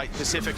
site. Pacific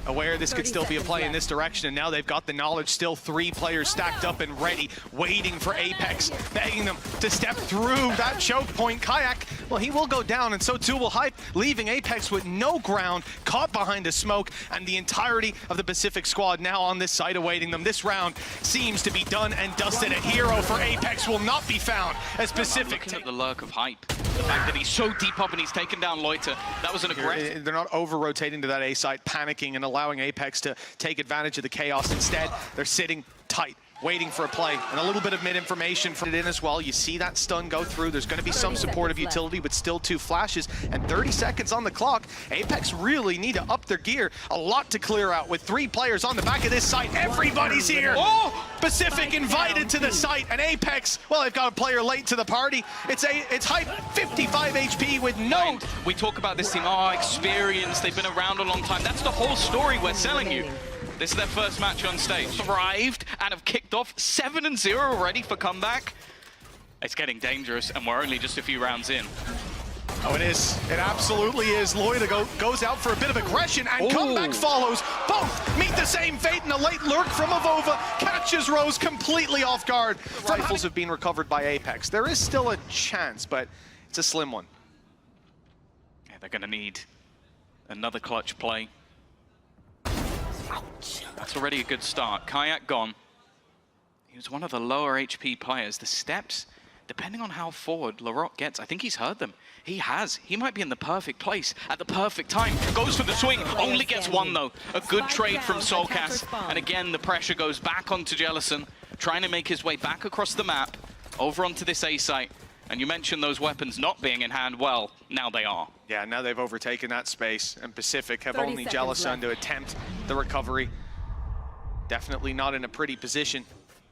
aware this could still be a play in this direction, and now they've got the knowledge. Still 3 players stacked up and ready, waiting for Apeks, begging them to step through that choke point. Kayak, well, he will go down, and so too will Hype, leaving Apeks with no ground, caught behind a smoke, and the entirety of the Pacific squad now on this site awaiting them. This round seems to be done and dusted. A hero for Apeks will not be found as Pacific. Looking at the lurk of Hype, the fact that he's so deep up and he's taken down Loiter, that was an aggressive... They're not over-rotating to that A site, panicking and allowing Apeks to take advantage of the chaos. Instead, they're sitting tight, waiting for a play, and a little bit of mid-information from it in as well. You see that stun go through. There's going to be some supportive utility, but still 2 flashes, and 30 seconds on the clock. Apeks really need to up their gear. A lot to clear out with 3 players on the back of this site. Everybody's here. Oh! Pacific invited to the site, and Apeks, well, they've got a player late to the party. It's Hype, 55 HP with no... We talk about this team, experience, they've been around a long time. That's the whole story we're selling you. This is their first match on stage. Thrived and have kicked off 7-0 already for comeback. It's getting dangerous, and we're only just a few rounds in. Oh, it is. It absolutely is. Loiter goes out for a bit of aggression, and comeback follows. Both meet the same fate, and a late lurk from Avova catches Rose completely off guard. Rifles have been recovered by Apeks. There is still a chance, but it's a slim one. Yeah, they're going to need another clutch play. That's already a good start. Kayak gone. He was one of the lower HP players. The steps, depending on how forward Larocque gets, I think he's heard them. He has. He might be in the perfect place at the perfect time. Goes for the swing, only gets 1 though. A good trade from Solcas. And again, the pressure goes back onto Jellison, trying to make his way back across the map, over onto this A site. And you mentioned those weapons not being in hand. Well, now they are. Yeah, now they've overtaken that space, and Pacific have only Jellison to attempt the recovery. Definitely not in a pretty position.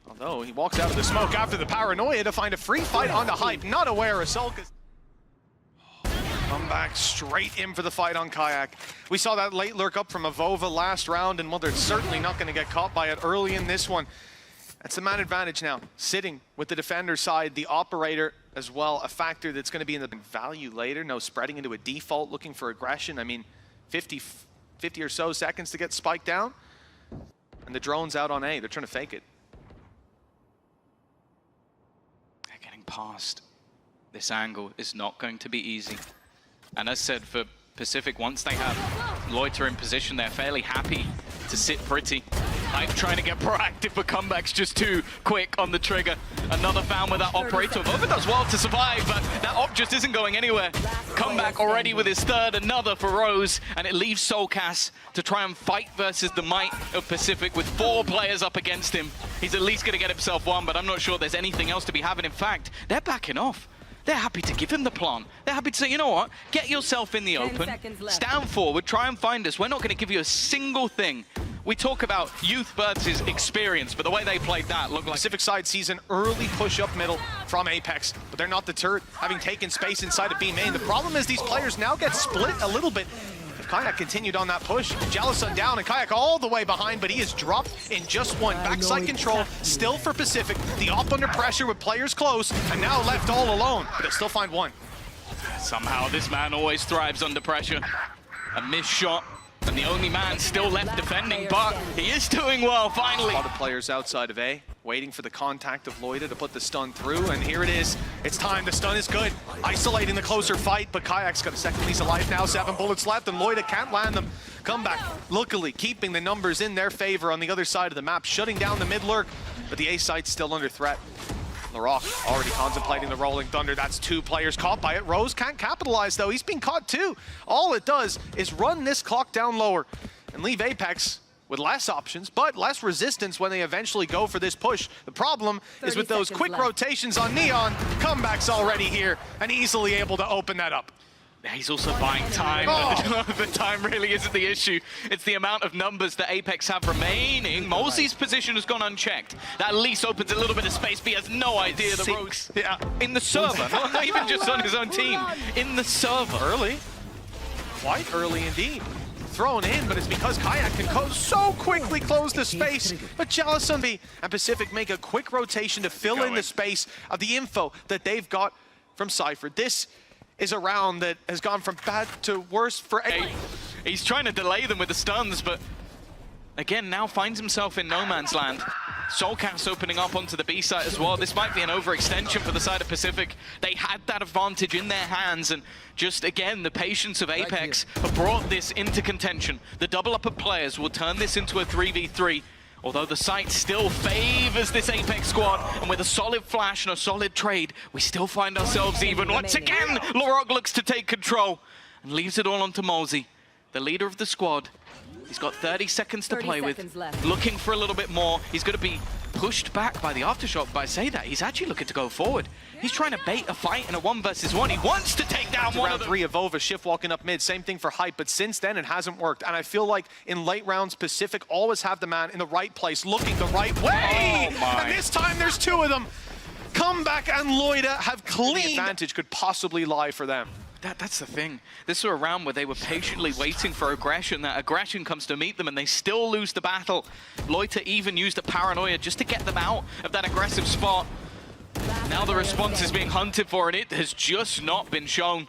Although he walks out of the smoke after the paranoia to find a free fight on the Hype. Not aware of Solcas. Come back straight in for the fight on Kayak. We saw that late lurk up from Avova last round, and well, they're certainly not going to get caught by it early in this one. That's the man advantage now, sitting with the defender side, the operator as well, a factor that's going to be in the value later. No spreading into a default, looking for aggression. I mean, 50 or so seconds to get spiked down. And the drone's out on A. They're trying to fake it. They're getting past. This angle is not going to be easy. And as said, for Pacific, once they have Loiter in position, they're fairly happy to sit pretty. Hype trying to get proactive, but comeback's just too quick on the trigger. Another found with that operator. Avova does well to survive, but that op just isn't going anywhere. Comeback already with his third, another for Rose, and it leaves Solcas to try and fight versus the might of Pacific with 4 players up against him. He's at least going to get himself 1, but I'm not sure there's anything else to be having. In fact, they're backing off. They're happy to give him the plant. They're happy to say, you know what, get yourself in the open, stand forward, try and find us. We're not going to give you a single thing. We talk about youth versus experience, but the way they played that looked like... Pacific side sees an early push up middle from Apeks, but they're not deterred, having taken space inside of B main. The problem is these players now get split a little bit. If Kayak continued on that push, Jellison down, and Kayak all the way behind, but he is dropped in just 1. Backside control, still for Pacific. The op under pressure with players close, and now left all alone, but they'll still find 1. Somehow this man always thrives under pressure. A missed shot. And the only man still left defending, but he is doing well, finally. A lot of players outside of A, waiting for the contact of Loiter to put the stun through, and here it is. It's time, the stun is good. Isolating the closer fight, but Kayak's got a second piece of life now, 7 bullets left, and Loiter can't land them. Comeback, luckily keeping the numbers in their favor on the other side of the map, shutting down the mid lurk, but the A site's still under threat. Larocque already contemplating the rolling thunder. That's 2 players caught by it. Rose can't capitalize though. He's been caught too. All it does is run this clock down lower and leave Apeks with less options, but less resistance when they eventually go for this push. The problem is with those quick rotations on Neon, comeback's already here and easily able to open that up. He's also buying time. The time really isn't the issue. It's the amount of numbers that Apeks have remaining. Molsey's position has gone unchecked. That at least opens a little bit of space, but he has no idea the Rose in the server. Not even just on his own team. In the server. Early. Quite early indeed. Thrown in, but it's because Kayak can so quickly close the space. But Jellison and Pacific make a quick rotation to fill in the space of the info that they've got from Cypher. This is a round that has gone from bad to worse for A. He's trying to delay them with the stuns, but again, now finds himself in no man's land. Soulcast opening up onto the B side as well. This might be an overextension for the side of Pacific. They had that advantage in their hands, and just again, the patience of Apeks have brought this into contention. The double up of players will turn this into a 3v3. Although the site still favors this Apeks squad, and with a solid flash and a solid trade, we still find ourselves even. Once again, Lorog looks to take control and leaves it all onto Molzy, the leader of the squad. He's got 30 seconds to play with, looking for a little bit more. He's going to be pushed back by the aftershock, but I say that, he's actually looking to go forward. He's trying to bait a fight in a 1 versus 1. He wants to take down one of them. Round 3 of Vova, Shift walking up mid, same thing for Hype, but since then it hasn't worked. And I feel like in late rounds, Pacific always have the man in the right place, looking the right way. Oh and this time there's 2 of them. Comeback and Loida have clean. The advantage could possibly lie for them. That's the thing. This was a round where they were patiently waiting for aggression. That aggression comes to meet them and they still lose the battle. Loiter even used a paranoia just to get them out of that aggressive spot. Now the response is being hunted for and it has just not been shown.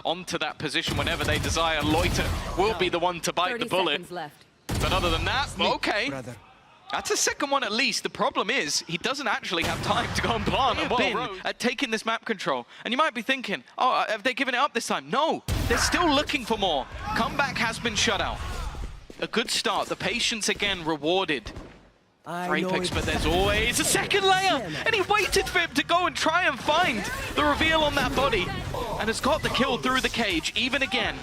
Onto that position whenever they desire. Loiter will be the one to bite the bullet. But other than that, okay. That's a second one at least. The problem is, he doesn't actually have time to go and plant a bin at taking this map control. And you might be thinking, oh, have they given it up this time? No, they're still looking for more. Comeback has been shut out. A good start, the patience again rewarded for Apeks, but there's always a second layer. And he waited for him to go and try and find the reveal on that body. And has got the kill through the cage, even again.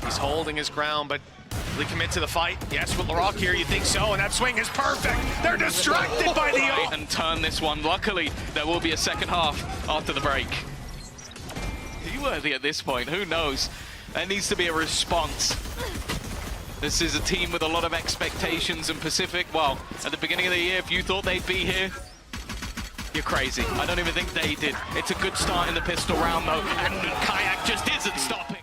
He's holding his ground, but will he commit to the fight? Yes, with Lorog here, you think so, and that swing is perfect. They're distracted by the ult. And turn this one. Luckily, there will be a second half after the break. Are you worthy at this point? Who knows? There needs to be a response. This is a team with a lot of expectations, and Pacific, well, at the beginning of the year, if you thought they'd be here, you're crazy. I don't even think they did. It's a good start in the pistol round, though, and Kayak just isn't stopping.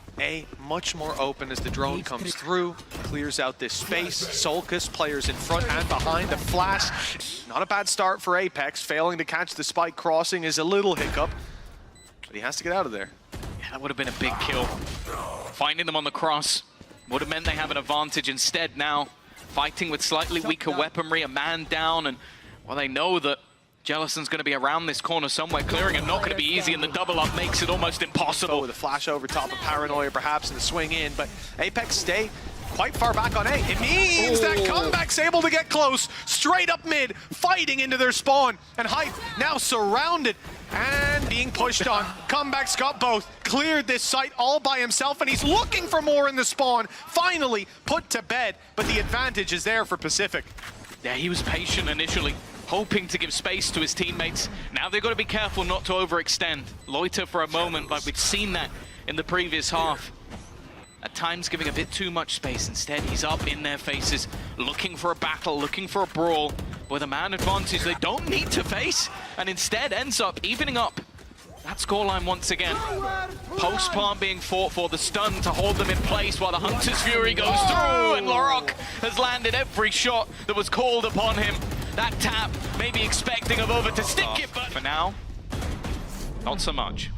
Much more open as the drone comes through, clears out this space. Solkis, players in front and behind, the flash. Not a bad start for Apeks. Failing to catch the spike crossing is a little hiccup, but he has to get out of there. Yeah, that would have been a big kill. Finding them on the cross would have meant they have an advantage. Instead now, fighting with slightly weaker weaponry, a man down, and well, they know that Jellison's going to be around this corner somewhere, clearing it, not going to be easy, and the double up makes it almost impossible. With a flash over top of Paranoia perhaps, and the swing in, but Apeks stay quite far back on A. It means that Comeback's able to get close, straight up mid, fighting into their spawn, and Hype now surrounded and being pushed on. Comeback's got both, cleared this site all by himself, and he's looking for more in the spawn, finally put to bed, but the advantage is there for Pacific. Yeah, he was patient initially, hoping to give space to his teammates. Now they've got to be careful not to overextend. Loiter for a moment, like we'd seen that in the previous half. At times giving a bit too much space. Instead, he's up in their faces, looking for a battle, looking for a brawl. With a man advantage they don't need to face, and instead ends up evening up that scoreline once again. Post plant being fought for, the stun to hold them in place while the Hunter's Fury goes through, and Lorog has landed every shot that was called upon him. That tap, maybe expecting of Over to stick it, but for now, not so much.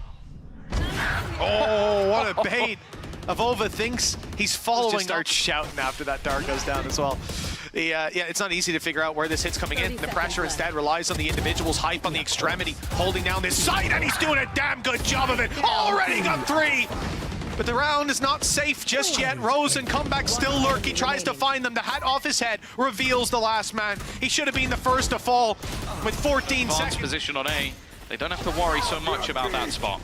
Oh, what a bait. Avova thinks he's following. Just starts shouting after that dart goes down as well. Yeah, it's not easy to figure out where this hit's coming in. The pressure instead relies on the individual's Hype on the extremity, holding down this site, and he's doing a damn good job of it. Already got 3. But the round is not safe just yet. Rose and Comeback still lurk. He tries to find them. The hat off his head reveals the last man. He should have been the first to fall with 14 seconds. Position on A. They don't have to worry so much about that spot.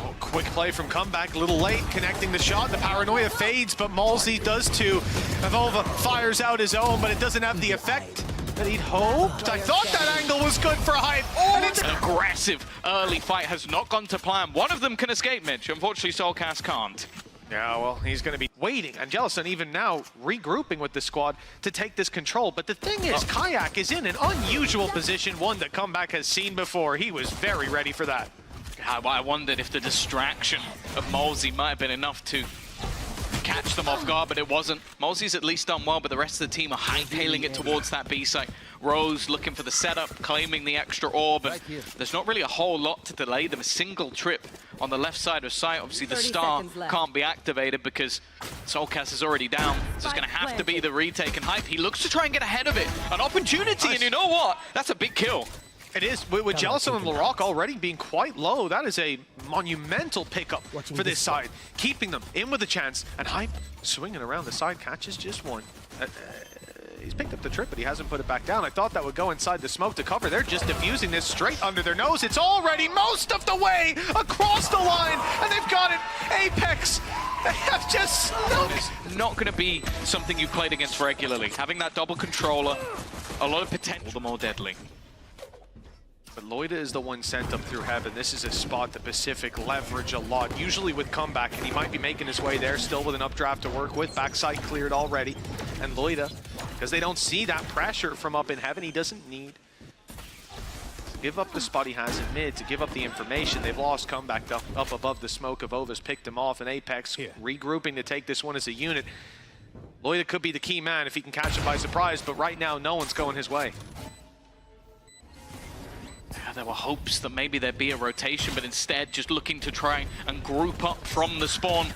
Oh, quick play from Comeback, a little late, connecting the shot. The Paranoia fades, but Molzy does too. Avova fires out his own, but it doesn't have the effect that he'd hoped. I thought that angle was good for Hype. And it's an aggressive early fight has not gone to plan. One of them can escape, Mitch. Unfortunately, Soulcast can't. Yeah, well, he's going to be waiting. And Jellison even now regrouping with the squad to take this control. But the thing is, Kayak is in an unusual position, one that Comeback has seen before. He was very ready for that. I wondered if the distraction of Molzy might have been enough to catch them off guard, but it wasn't. Mozzi's at least done well, but the rest of the team are hightailing it towards that B site. Rose looking for the setup, claiming the extra orb, but there's not really a whole lot to delay them. A single trip on the left side of sight. Obviously the star can't be activated because Soulcast is already down, so it's going to have to be the retake. And Hype, he looks to try and get ahead of it. An opportunity, and you know what? That's a big kill. It is, with Jellicent and Larocque already being quite low. That is a monumental pickup for this side, keeping them in with a chance. And Hype swinging around the side, catches just one. He's picked up the trip, but he hasn't put it back down. I thought that would go inside the smoke to cover. They're just diffusing this straight under their nose. It's already most of the way across the line, and they've got it. Apeks, they have just snuck. It's not going to be something you've played against regularly. Having that double controller, a lot of potential, the more deadly. But Loida is the one sent up through heaven. This is a spot that Pacific leverage a lot, usually with comeback, and he might be making his way there still with an updraft to work with. Backside cleared already. And Loida, because they don't see that pressure from up in heaven, he doesn't need to give up the spot he has in mid, to give up the information. They've lost comeback up above the smoke. Ova's picked him off, and Apeks regrouping to take this one as a unit. Loida could be the key man if he can catch him by surprise, but right now no one's going his way. There were hopes that maybe there'd be a rotation, but instead just looking to try and group up from the spawn.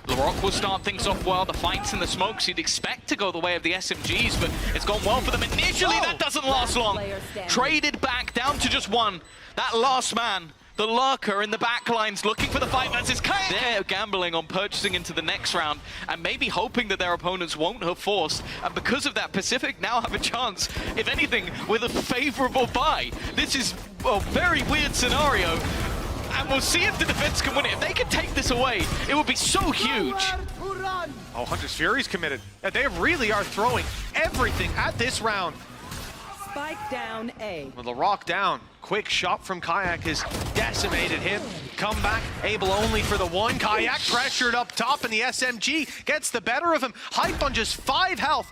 Larocque will start things off well. The fights in the smokes you'd expect to go the way of the SMGs, but it's gone well for them initially. That doesn't last long. Traded back down to just one. That last man, the lurker in the back lines, looking for the fight versus Kayak. They're gambling on purchasing into the next round and maybe hoping that their opponents won't have forced. And because of that, Pacific now have a chance, if anything, with a favorable buy. This is a very weird scenario. And we'll see if the defense can win it. If they can take this away, it would be so huge. Oh, Hunter's Fury's committed. They really are throwing everything at this round. Spike down A. With Larocque down, quick shot from Kayak has decimated him. Come back, able only for the one. Kayak pressured up top, and the SMG gets the better of him. Hype on just 5 health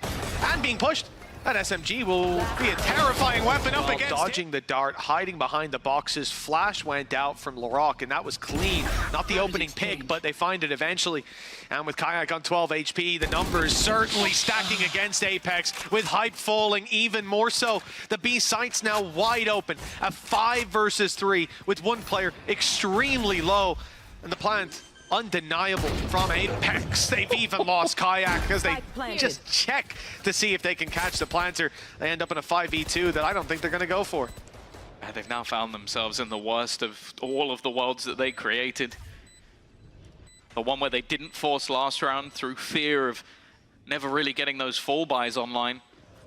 and being pushed. That SMG will be a terrifying weapon up against dodging the dart, hiding behind the boxes. Flash went out from Larocque, and that was clean. Not the opening pick, but they find it eventually. And with Kayak on 12 HP, the numbers certainly stacking against Apeks, with Hype falling even more so. The B site's now wide open, a 5 versus 3, with one player extremely low. And the plant, undeniable from Apeks. They've even lost Kayak because they just check to see if they can catch the planter. They end up in a 5v2 that I don't think they're going to go for. And they've now found themselves in the worst of all of the worlds that they created. The one where they didn't force last round through fear of never really getting those full buys online,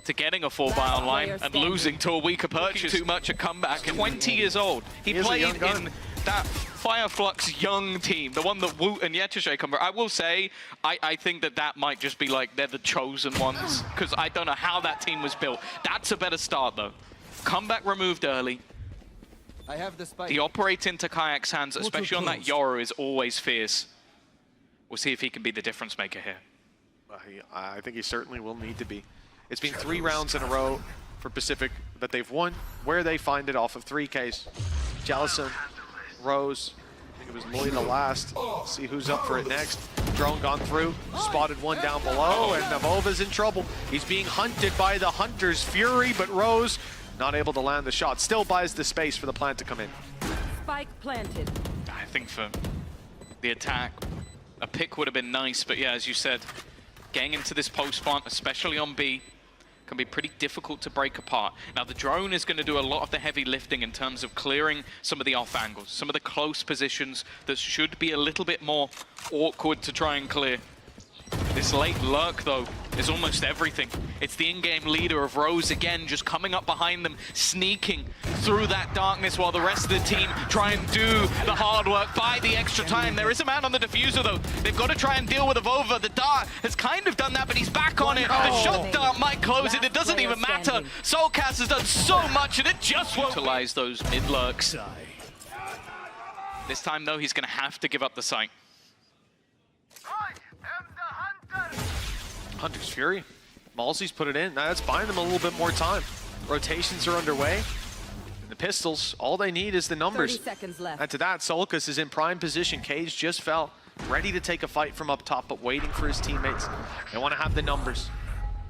to getting a full buy online and losing to a weaker purchase. Too much a comeback. 20 years old. He played in that Fireflux young team, the one that Woot and Yetushay come from. I will say, I think that might just be like they're the chosen ones, because I don't know how that team was built. That's a better start though. Comeback removed early. I have the spike. The operate into Kayak's hands, especially on that Yoru, is always fierce. We'll see if he can be the difference maker here. I think he certainly will need to be. It's been 3 rounds in a row for Pacific that they've won, where they find it off of 3Ks. Jellicent, Rose, I think it was Loida last. See who's up for it next. Drone gone through, spotted one down below, and Navova's in trouble. He's being hunted by the Hunter's Fury, but Rose not able to land the shot. Still buys the space for the plant to come in. Spike planted. I think for the attack, a pick would have been nice, but yeah, as you said, getting into this post plant, especially on B, can be pretty difficult to break apart. Now the drone is going to do a lot of the heavy lifting in terms of clearing some of the off angles, some of the close positions that should be a little bit more awkward to try and clear. This late lurk though is almost everything. It's the in-game leader of Rose again, just coming up behind them, sneaking through that darkness while the rest of the team try and do the hard work, buy the extra time. There is a man on the diffuser though. They've got to try and deal with Avova. The dart has kind of done that, but he's back on it. The shot dart might close it. It doesn't even matter. Soulcast has done so much and it just won't utilize those mid-lurks. This time though, he's going to have to give up the site. Hunter's Fury. Malsey's put it in. Now that's buying them a little bit more time. Rotations are underway. The pistols, all they need is the numbers. 30 seconds left. And to that, Solkas is in prime position. Cage just fell. ready to take a fight from up top, but waiting for his teammates. They want to have the numbers.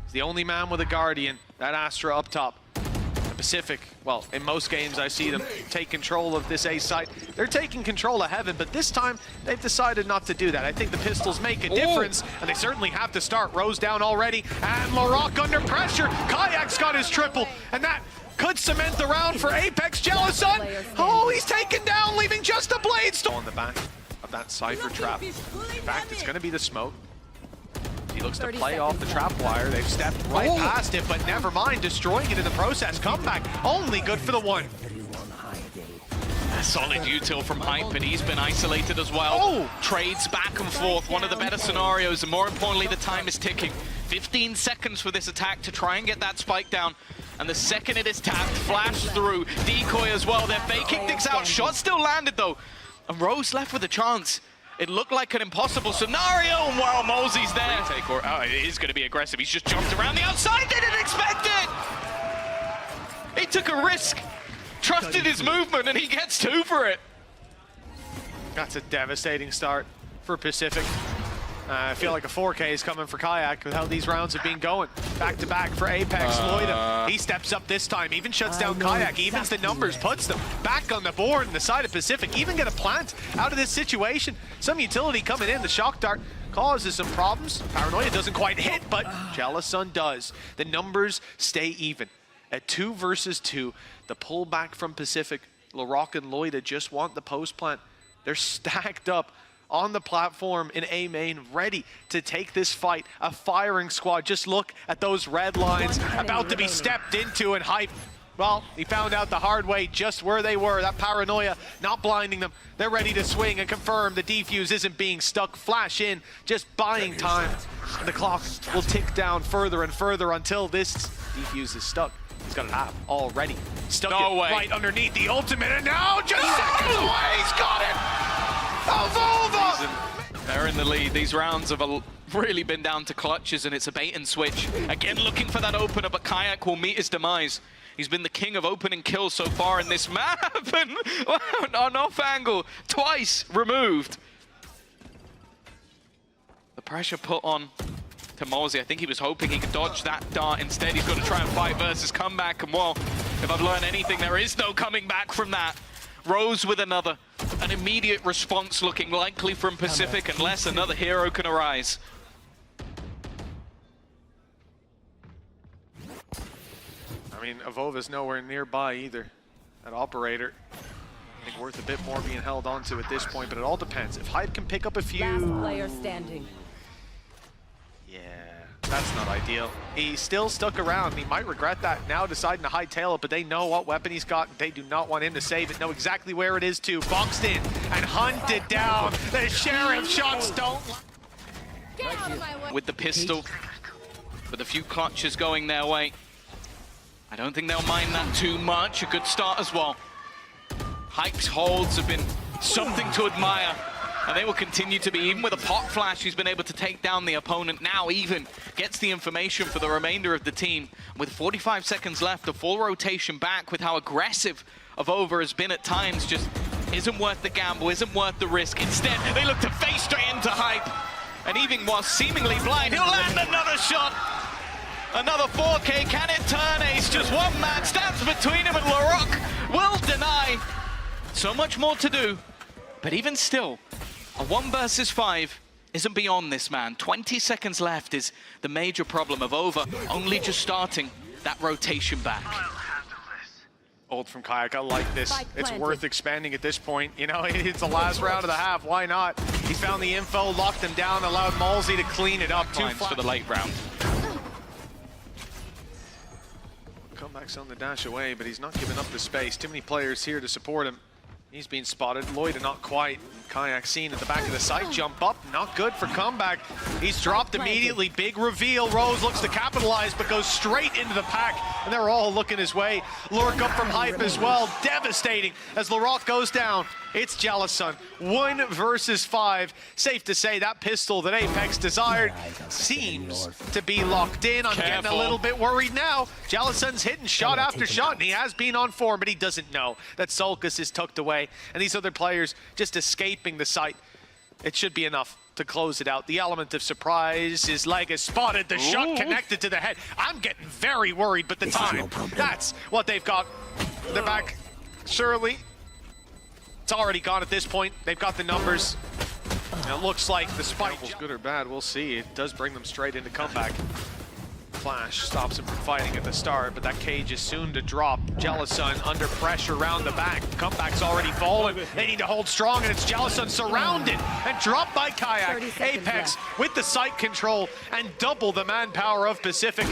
He's the only man with a Guardian, that Astra up top. The Pacific, well, in most games I see them take control of this A site. They're taking control of Heaven, but this time they've decided not to do that. I think the pistols make a difference, and they certainly have to start. Rose down already, and Larocque under pressure. Kayak's got his triple, and that could cement the round for Apeks. Jellicent, oh, he's taken down, leaving just a blade storm on the back of that Cypher trap. In fact, it's going to be the smoke. He looks to play off the trap wire. They've stepped right past it, but never mind, destroying it in the process. Comeback, only good for the one. A solid util from Hype, and he's been isolated as well. Trades back and forth, one of the better scenarios, and more importantly, the time is ticking. 15 seconds for this attack to try and get that spike down. And the second it is tapped, flash through, decoy as well. They're faking things out. Shot still landed though. And Rose left with a chance. It looked like an impossible scenario, and wow, Mosey's there. It is going to be aggressive. He's just jumped around the outside. They didn't expect it. He took a risk, trusted his movement, and he gets 2 for it. That's a devastating start for Pacific. I feel like a 4K is coming for Kayak with how these rounds have been going. Back to back for Apeks. Loida, he steps up this time, even shuts down Kayak, evens the numbers, puts them back on the board on the side of Pacific, even get a plant out of this situation. Some utility coming in, the shock dart causes some problems. Paranoia doesn't quite hit, but Jellicent does. The numbers stay even. At 2 versus 2, the pullback from Pacific, Larocque and Loida just want the post plant. They're stacked up on the platform in A main, ready to take this fight. A firing squad. Just look at those red lines about to be stepped into, and Hype, well, he found out the hard way just where they were. That Paranoia not blinding them. They're ready to swing and confirm the defuse isn't being stuck. Flash in, just buying time. And the clock will tick down further and further until this defuse is stuck. He's got an app already. Stuck it right underneath the ultimate, and now just seconds away, he's got it! They're in the lead. These rounds have really been down to clutches, and it's a bait and switch. Again, looking for that opener, but Kayak will meet his demise. He's been the king of opening kills so far in this map, and on off angle, twice removed. The pressure put on to Mosey. I think he was hoping he could dodge that dart. Instead, he's got to try and fight versus comeback, and well, if I've learned anything, there is no coming back from that. Rose with another. An immediate response looking likely from Pacific unless another hero can arise. I mean, Avova's nowhere nearby either. That operator, I think worth a bit more being held onto at this point, but it all depends. If Hype can pick up a few... Last player standing. Yeah, that's not ideal. He's still stuck around. He might regret that now, deciding to hightail it, but they know what weapon he's got. They do not want him to save it. Know exactly where it is too. Boxed in and hunted down. The Sheriff shots don't... With the pistol, with a few clutches going their way. I don't think they'll mind that too much. A good start as well. Hype's holds have been something to admire. And they will continue to be, even with a pot flash, he's been able to take down the opponent. Now even gets the information for the remainder of the team. With 45 seconds left, a full rotation back with how aggressive Avova has been at times just isn't worth the gamble, isn't worth the risk. Instead, they look to face straight into Hype. And even while seemingly blind, he'll land another shot. Another 4K, can it turn ace? Just one man stands between him and Larocque will deny. So much more to do, but even still, a 1 versus 5 isn't beyond this man. 20 seconds left is the major problem of Over, only just starting that rotation back. Ult from Kayak, I like this. It's worth expanding at this point. You know, it's the last round of the half, why not? He found the info, locked him down, allowed Malsey to clean it up. 2 for the late round. Comeback's on the dash away, but he's not giving up the space. Too many players here to support him. He's being spotted. Loida not quite. Kayak seen at the back of the site. Jump up. Not good for comeback. He's dropped immediately. Big reveal. Rose looks to capitalize, but goes straight into the pack. And they're all looking his way. Lurk up from Hype as well. Devastating as Larocque goes down. It's Jellicent. 1 versus 5. Safe to say that pistol that Apeks desired seems to be locked in. I'm getting a little bit worried now. Jellicent's hitting shot after shot, and he has been on form, but he doesn't know that Sulcus is tucked away. And these other players just escaping the site. It should be enough to close it out. The element of surprise, his leg is spotted, the shot connected to the head. I'm getting very worried, but the time, that's what they've got. They're back, surely. It's already gone at this point. They've got the numbers. And it looks like the spike is good or bad, we'll see. It does bring them straight into comeback. Flash stops him from fighting at the start, but that cage is soon to drop. Jellison under pressure around the back. Comeback's already fallen. They need to hold strong, and it's Jellison surrounded and dropped by Kayak. Apeks with the sight control and double the manpower of Pacific.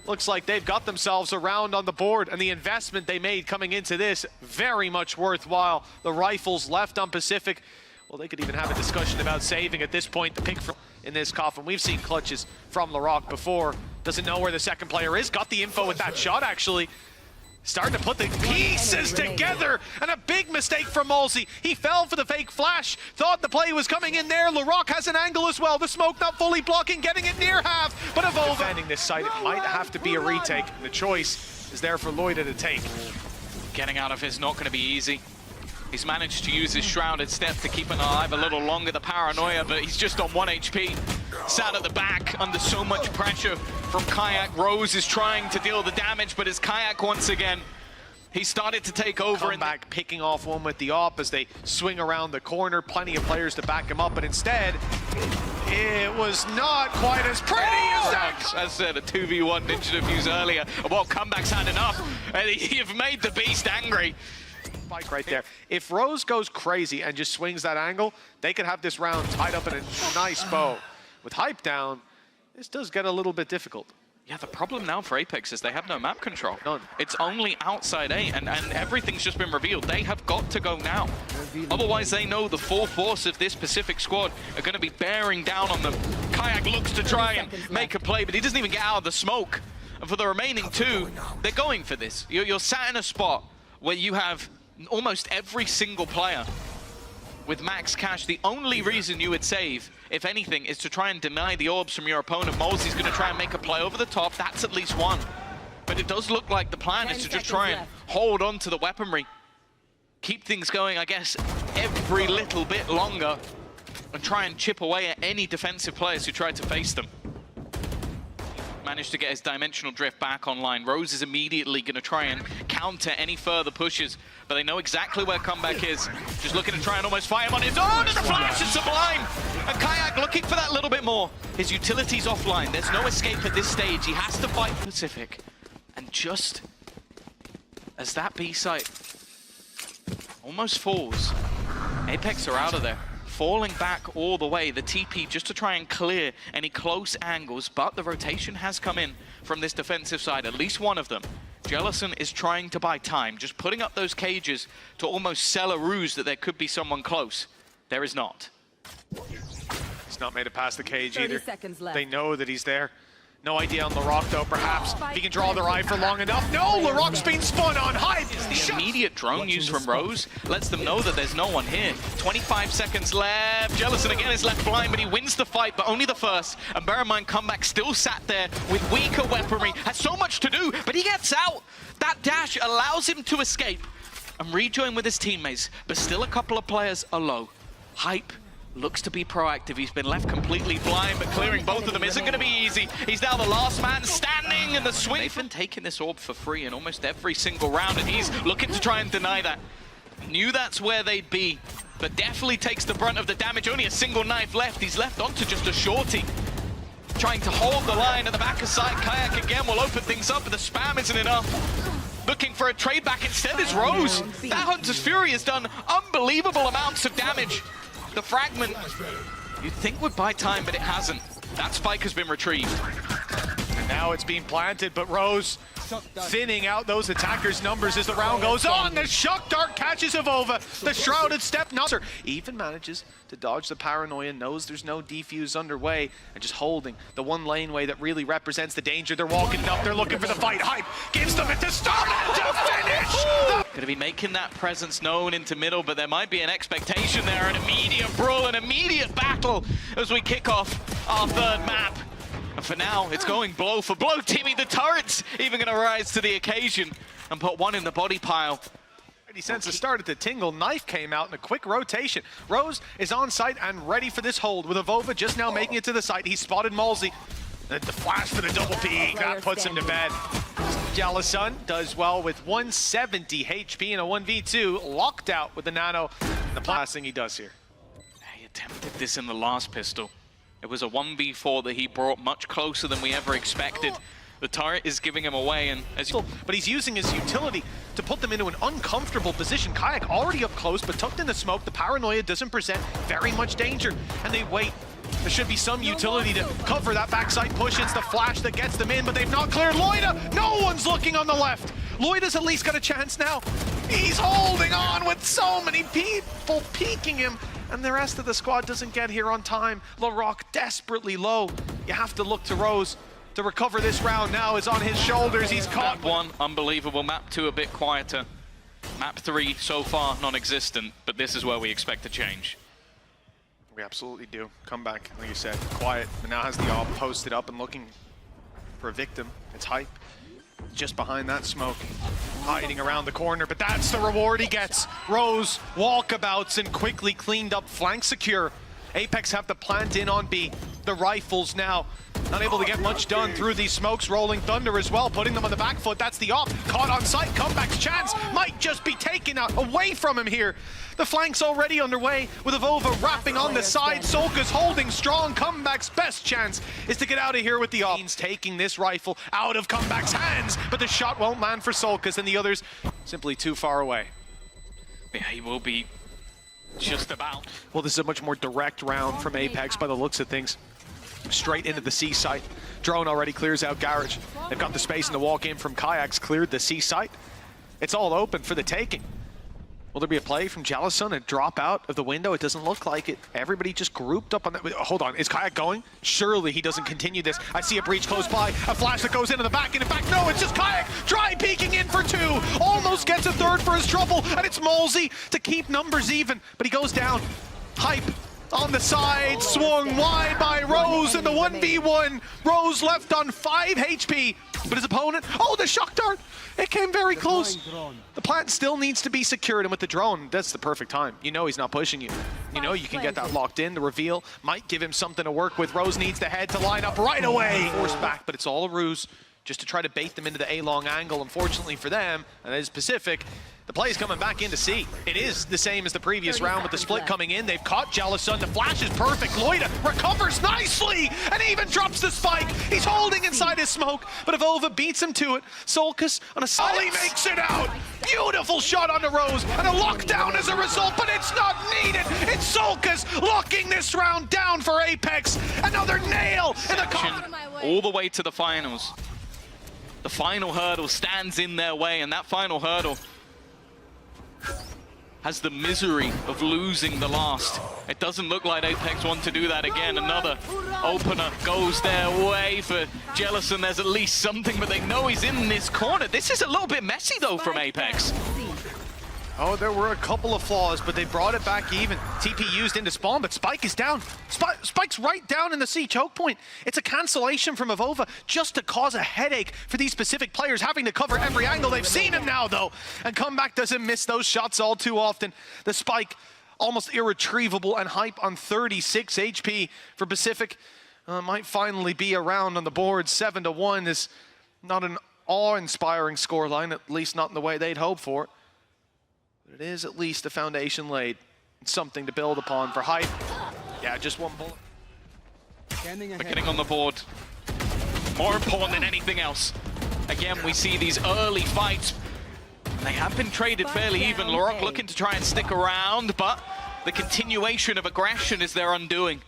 Looks like they've got themselves a round on the board, and the investment they made coming into this, very much worthwhile. The rifles left on Pacific. Well, they could even have a discussion about saving at this point. The pick in this coffin. We've seen clutches from Larocque before. Doesn't know where the second player is. Got the info with that shot, actually. Starting to put the pieces together, and a big mistake from Malsey. He fell for the fake flash, thought the play was coming in there. Larocque has an angle as well. The smoke not fully blocking, getting it near half, but Avova defending this site. It might have to be a retake. The choice is there for Loida to take. Getting out of it is not going to be easy. He's managed to use his shrouded step to keep him alive a little longer, the paranoia, but he's just on 1 HP. Sat at the back under so much pressure from Kayak. Rose is trying to deal the damage, but as Kayak once again, he started to take over. And back, picking off one with the op as they swing around the corner. Plenty of players to back him up, but instead, it was not quite as pretty as that. As I said, a 2v1 ninja defuse earlier. Well, Comeback's had enough, and you've made the beast angry. Spike right there. If Rose goes crazy and just swings that angle, they could have this round tied up in a nice bow. With hype down, this does get a little bit difficult. Yeah, the problem now for Apeks is they have no map control. None. It's only outside A, and everything's just been revealed. They have got to go now. Otherwise, they know the full force of this Pacific squad are going to be bearing down on them. Kayak looks to try and make a play, but he doesn't even get out of the smoke. And for the remaining two, they're going for this. You're sat in a spot where you have almost every single player with max cash. The only reason you would save, if anything, is to try and deny the orbs from your opponent. Malsey's going to try and make a play over the top. That's at least one. But it does look like the plan is to just try and hold on to the weaponry. Keep things going, I guess, every little bit longer and try and chip away at any defensive players who try to face them. Managed to get his dimensional drift back online. Rose is immediately going to try and counter any further pushes, but they know exactly where Comeback is. Just looking to try and almost fight him on his own, and the flash is sublime! And Kayak looking for that little bit more. His utility's offline. There's no escape at this stage. He has to fight Pacific. And just as that B site almost falls, Apeks are out of there. Falling back all the way, the TP just to try and clear any close angles, but the rotation has come in from this defensive side, at least one of them. Jellison is trying to buy time, just putting up those cages to almost sell a ruse that there could be someone close. There is not. He's not made it past the cage 30 either. seconds left. They know that he's there. No idea on Larocque though, perhaps. If he can draw their eye for long enough. No, Larocque's been spun on hype. The immediate drone use from Rose lets them know that there's no one here. 25 seconds left. Jellison again is left blind, but he wins the fight, but only the first. And bear in mind, Comeback still sat there with weaker weaponry. Has so much to do, but he gets out. That dash allows him to escape and rejoin with his teammates, but still a couple of players are low. Hype looks to be proactive. He's been left completely blind, but clearing both of them isn't going to be easy. He's now the last man standing, and the swing. They've been taking this orb for free in almost every single round, and he's looking to try and deny that. Knew that's where they'd be, but definitely takes the brunt of the damage. Only a single knife left. He's left onto just a shorty. Trying to hold the line at the back of side. Kayak again will open things up, but the spam isn't enough. Looking for a trade back instead is Rose. That Hunter's Fury has done unbelievable amounts of damage. The fragment, you'd think would buy time, but it hasn't. That spike has been retrieved. And now it's being planted, but Rose thinning out those attackers' numbers as the round goes on. The shock dart catches Avova. The shrouded step nutter even manages to dodge the paranoia, knows there's no defuse underway, and just holding the one laneway that really represents the danger. They're walking it up, they're looking for the fight. Hype gives them it to start and to finish. Going to be making that presence known into middle, but there might be an expectation there, an immediate brawl, an immediate battle as we kick off our third map. And for now, it's going blow for blow. Timmy, the turret's even going to rise to the occasion and put one in the body pile. He sense it started to tingle. Knife came out in a quick rotation. Rose is on site and ready for this hold with Avova just now making it to the site. He spotted Malsey. The flash for the double P, that puts him to bed. Jalasun does well with 170 HP in a 1v2, locked out with the nano. The last thing he does here. He attempted this in the last pistol. It was a 1v4 that he brought much closer than we ever expected. The turret is giving him away, and but he's using his utility to put them into an uncomfortable position. Kayak already up close, but tucked in the smoke. The paranoia doesn't present very much danger, and they wait. There should be some utility to cover that backside push. It's the flash that gets them in, but they've not cleared Loida. No one's looking on the left. Loida's at least got a chance now. He's holding on with so many people peeking him, and the rest of the squad doesn't get here on time. LaRock desperately low. You have to look to Rose to recover this round. Now is on his shoulders. He's caught. Map 1, unbelievable. Map 2, a bit quieter. Map 3, so far, non-existent, but this is where we expect a change. We absolutely do. Come back, like you said, quiet, but now has the AWP posted up and looking for a victim. It's Hype, just behind that smoke, hiding around the corner, but that's the reward he gets. Rose walkabouts and quickly cleaned up, flank secure. Apeks have the plant in on B. The rifles now not able to get much done through these smokes. Rolling Thunder as well, putting them on the back foot. That's the AWP. Caught on sight. Comeback's chance might just be taken out away from him here. The flank's already underway with Avova wrapping on the side. Solka's holding strong. Comeback's best chance is to get out of here with the AWP. He's taking this rifle out of Comeback's hands, but the shot won't land for Solka's, and the others simply too far away. Yeah, he will be just about. Well, this is a much more direct round from Apeks by the looks of things. Straight into the C site. Drone already clears out Garage. They've got the space in the walk in from Kayaks, cleared the C site. It's all open for the taking. Will there be a play from Jalasun, a drop out of the window? It doesn't look like it. Everybody just grouped up on that. Hold on, is Kayak going? Surely he doesn't continue this. I see a breach close by, a flash that goes into the back, and in fact, no, it's just Kayak dry peeking in for 2. Almost gets a 3rd for his trouble, and it's Malsey to keep numbers even, but he goes down. Hype on the side, swung wide by Rose in the 1v1. Rose left on 5 HP, but his opponent, oh, the shock dart! It came very close. The plant still needs to be secured, and with the drone, that's the perfect time. You know he's not pushing you. You know you can get that locked in. The reveal might give him something to work with. Rose needs the head to line up right away. Forced back, but it's all a ruse just to try to bait them into the A-long angle. Unfortunately for them, and that is Pacific, the play is coming back into C. It is the same as the previous round with the split coming in. They've caught Jalasun. The flash is perfect. Loida recovers nicely and even drops the spike. He's holding inside his smoke, but Avova beats him to it. Solkas on a Sully makes it out. Beautiful shot on the Rose and a lockdown as a result, but it's not needed. It's Solkas locking this round down for Apeks. Another nail in the all the way to the finals. The final hurdle stands in their way, and that final hurdle has the misery of losing the last. It doesn't look like Apeks want to do that again. Another opener goes their way for Jalasun. There's at least something, but they know he's in this corner. This is a little bit messy, though, from Apeks. Oh, there were a couple of flaws, but they brought it back even. TP used into spawn, but Spike is down. Spike's right down in the C choke point. It's a cancellation from Avova just to cause a headache for these specific players, having to cover every angle. They've seen him now, though, and Comeback doesn't miss those shots all too often. The Spike, almost irretrievable, and Hype on 36 HP for Pacific. Might finally be a round on the board. 7-1 is not an awe-inspiring scoreline, at least not in the way they'd hope for. But it is at least a foundation laid, something to build upon for Hype. Yeah, just one bullet. But getting on the board, more important than anything else. Again, we see these early fights. They have been traded fairly even. LaRock looking to try and stick around, but the continuation of aggression is their undoing.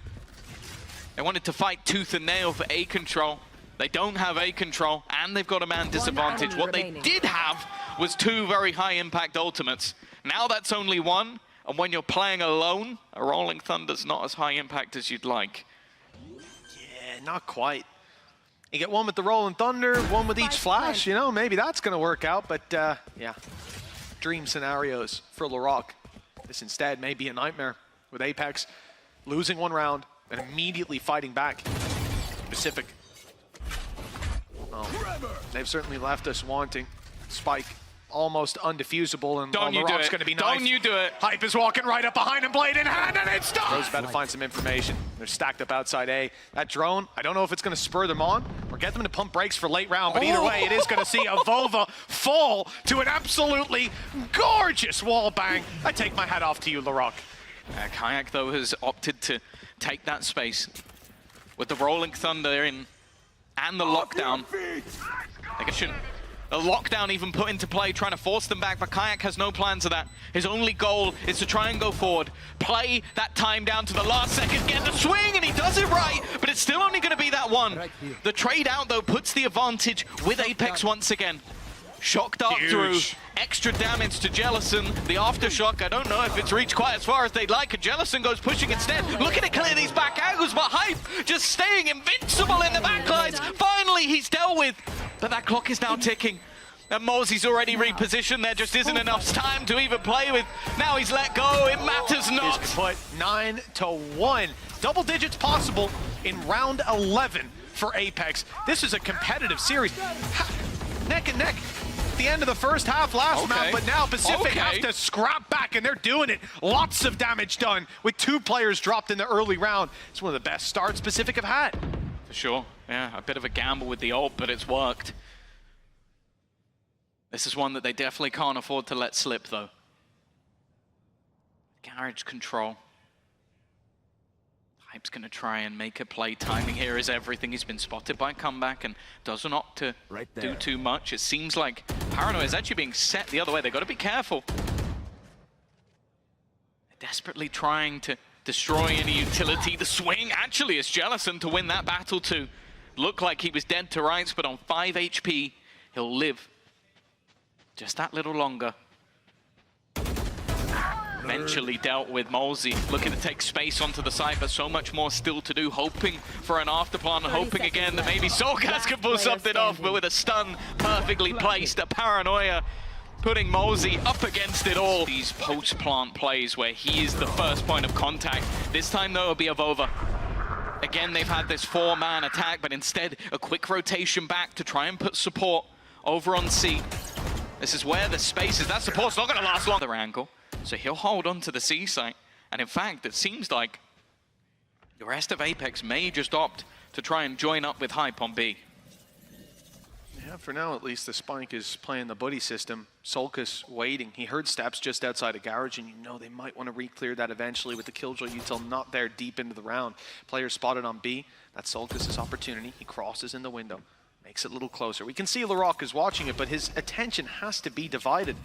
They wanted to fight tooth and nail for A control. They don't have A control, and they've got a man disadvantage. What they did have was 2 very high impact ultimates. Now that's only 1, and when you're playing alone, a Rolling Thunder's not as high impact as you'd like. Yeah, not quite. You get one with the Rolling Thunder, one with each flash, you know, maybe that's gonna work out, but yeah. Dream scenarios for LaRock. This instead may be a nightmare with Apeks losing 1 round and immediately fighting back. Pacific. Oh, they've certainly left us wanting. Spike almost undefusable, and Don't you do LaRock's it. going to be Don't knifed. you do it. Hype is walking right up behind him, blade in hand, and it's done! Rose about to find some information. They're stacked up outside A. That drone, I don't know if it's going to spur them on or get them to pump brakes for late round, but either way, it is going to see a Vova fall to an absolutely gorgeous wall bang. I take my hat off to you, LaRock. Kayak, though, has opted to take that space. With the Rolling Thunder in and the lockdown. The lockdown even put into play, trying to force them back, but Kayak has no plans of that. His only goal is to try and go forward, play that time down to the last second, get the swing, and he does it right, but it's still only going to be that one. The trade out, though, puts the advantage with Apeks once again. Shock dart through, extra damage to Jellison. The aftershock, I don't know if it's reached quite as far as they'd like, and Jellison goes pushing instead. Looking to clear these back angles, but Hype just staying invincible in the backlines. Finally, he's dealt with, but that clock is now ticking. And Mosey's already repositioned. There just isn't enough time to even play with. Now he's let go, it matters not. He's put 9-1. Double digits possible in round 11 for Apeks. This is a competitive series. Neck and neck. The end of the first half last round, but now Pacific have to scrap back, and they're doing it. Lots of damage done with 2 players dropped in the early round. It's one of the best starts Pacific have had. For sure, yeah, a bit of a gamble with the ult, but it's worked. This is one that they definitely can't afford to let slip, though. Garage control. Hype's going to try and make a play. Timing here is everything. He's been spotted by comeback and doesn't opt to do too much. It seems like Paranoia is actually being set the other way. They've got to be careful. They're desperately trying to destroy any utility. The swing actually is Jellison to win that battle too. Looked like he was dead to rights, but on 5 HP, he'll live just that little longer. Eventually dealt with Molsey, looking to take space onto the side, but so much more still to do, hoping for an afterplan, hoping again that maybe Solgas can pull something off, but with a stun perfectly placed, a Paranoia putting Molsey up against it all. These post-plant plays where he is the first point of contact. This time though, it'll be a Vova. Again, they've had this 4-man attack, but instead a quick rotation back to try and put support over on C. This is where the space is. That support's not going to last long. Their angle. So he'll hold on to the C site. And in fact, it seems like the rest of Apeks may just opt to try and join up with Hype on B. Yeah, for now at least, the Spike is playing the buddy system. Solkas waiting. He heard steps just outside of garage, and you know they might want to re-clear that eventually with the Killjoy util not there deep into the round. Player spotted on B. That's Solkas' opportunity. He crosses in the window. Makes it a little closer. We can see LaRock is watching it, but his attention has to be divided.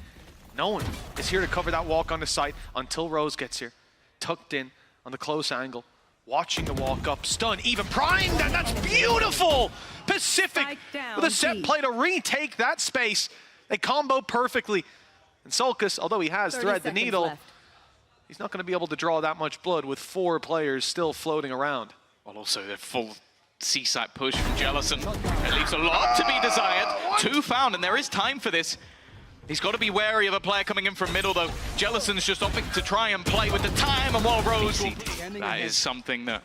No one is here to cover that walk on the site until Rose gets here. Tucked in on the close angle. Watching the walk up. Stun, even primed, and that's beautiful! Pacific with a set play to retake that space. They combo perfectly. And Solkas, although he has thread the needle, he's not going to be able to draw that much blood with 4 players still floating around. Well, also the full C-site push from Jellison. It leaves a lot to be desired. 2 found, and there is time for this. He's got to be wary of a player coming in from middle, though. Jellison's just opting to try and play with the time, and while Rose, that is something that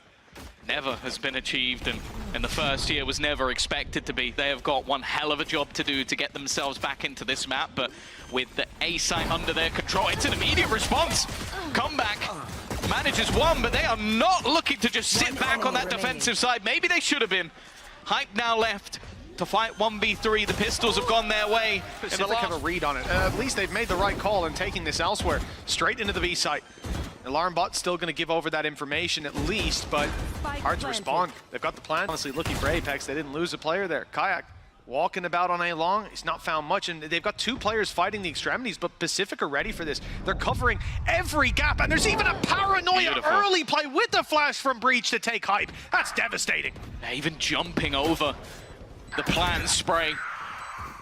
never has been achieved, and in the first year was never expected to be. They have got one hell of a job to do to get themselves back into this map, but with the A site under their control, it's an immediate response. Comeback manages one, but they are not looking to just sit back on that defensive side. Maybe they should have been. Hype now left to fight 1v3. The pistols have gone their way. Pacific have a read on it. At least they've made the right call in taking this elsewhere. Straight into the B site. Alarm bot's still going to give over that information at least, but hard to respond. They've got the plan. Honestly, looking for Apeks. They didn't lose a player there. Kayak walking about on A long. He's not found much, and they've got 2 players fighting the extremities, but Pacific are ready for this. They're covering every gap, and there's even a Paranoia early play with the flash from Breach to take Hype. That's devastating. They're even jumping over the plan spray.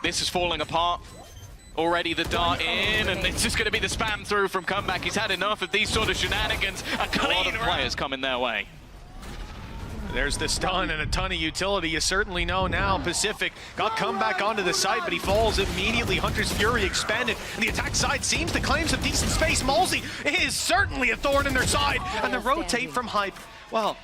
This is falling apart. Already the dart in, and it's just going to be the spam through from comeback. He's had enough of these sort of shenanigans. A clean players coming their way. There's the stun and a ton of utility. You certainly know now Pacific got come back onto the site, but he falls immediately. Hunter's Fury expanded, and the attack side seems to claim some decent space. Molsey is certainly a thorn in their side, and the rotate from Hype, well,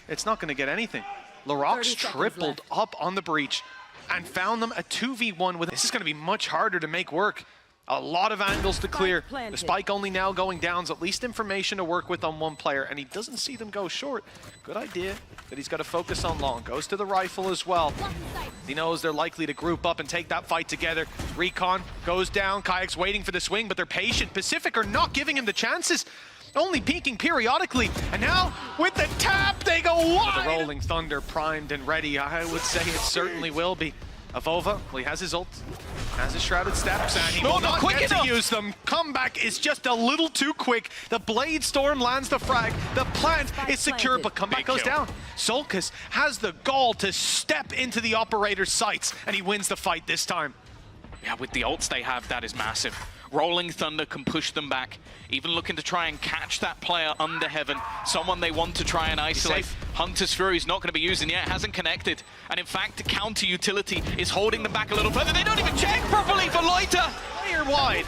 it's not going to get anything. LaRock's tripled up on the breach and found them a 2v1 with. This is going to be much harder to make work. A lot of angles to clear. planted. The spike only now going down, at least information to work with on one player, and he doesn't see them go short. Good idea that he's got to focus on long. Goes to the rifle as well. He knows they're likely to group up and take that fight together. Recon goes down. Kayak's waiting for the swing, but they're patient. Pacific are not giving him the chances. Only peeking periodically, and now with the tap, they go wide. The Rolling Thunder primed and ready. I would say it certainly will be. Avova, well, he has his ult, has his shrouded steps, and he will not get to use them. Comeback is just a little too quick. The Blade Storm lands the frag. The plant is secure, but comeback goes down. Solkis has the gall to step into the operator's sights, and he wins the fight this time. Yeah, with the ults they have, that is massive. Rolling Thunder can push them back, even looking to try and catch that player under heaven, someone they want to try and isolate. Hunter's Fury is not going to be using yet, hasn't connected, and in fact, counter utility is holding them back a little further. They don't even check properly for Loiter. Player wide,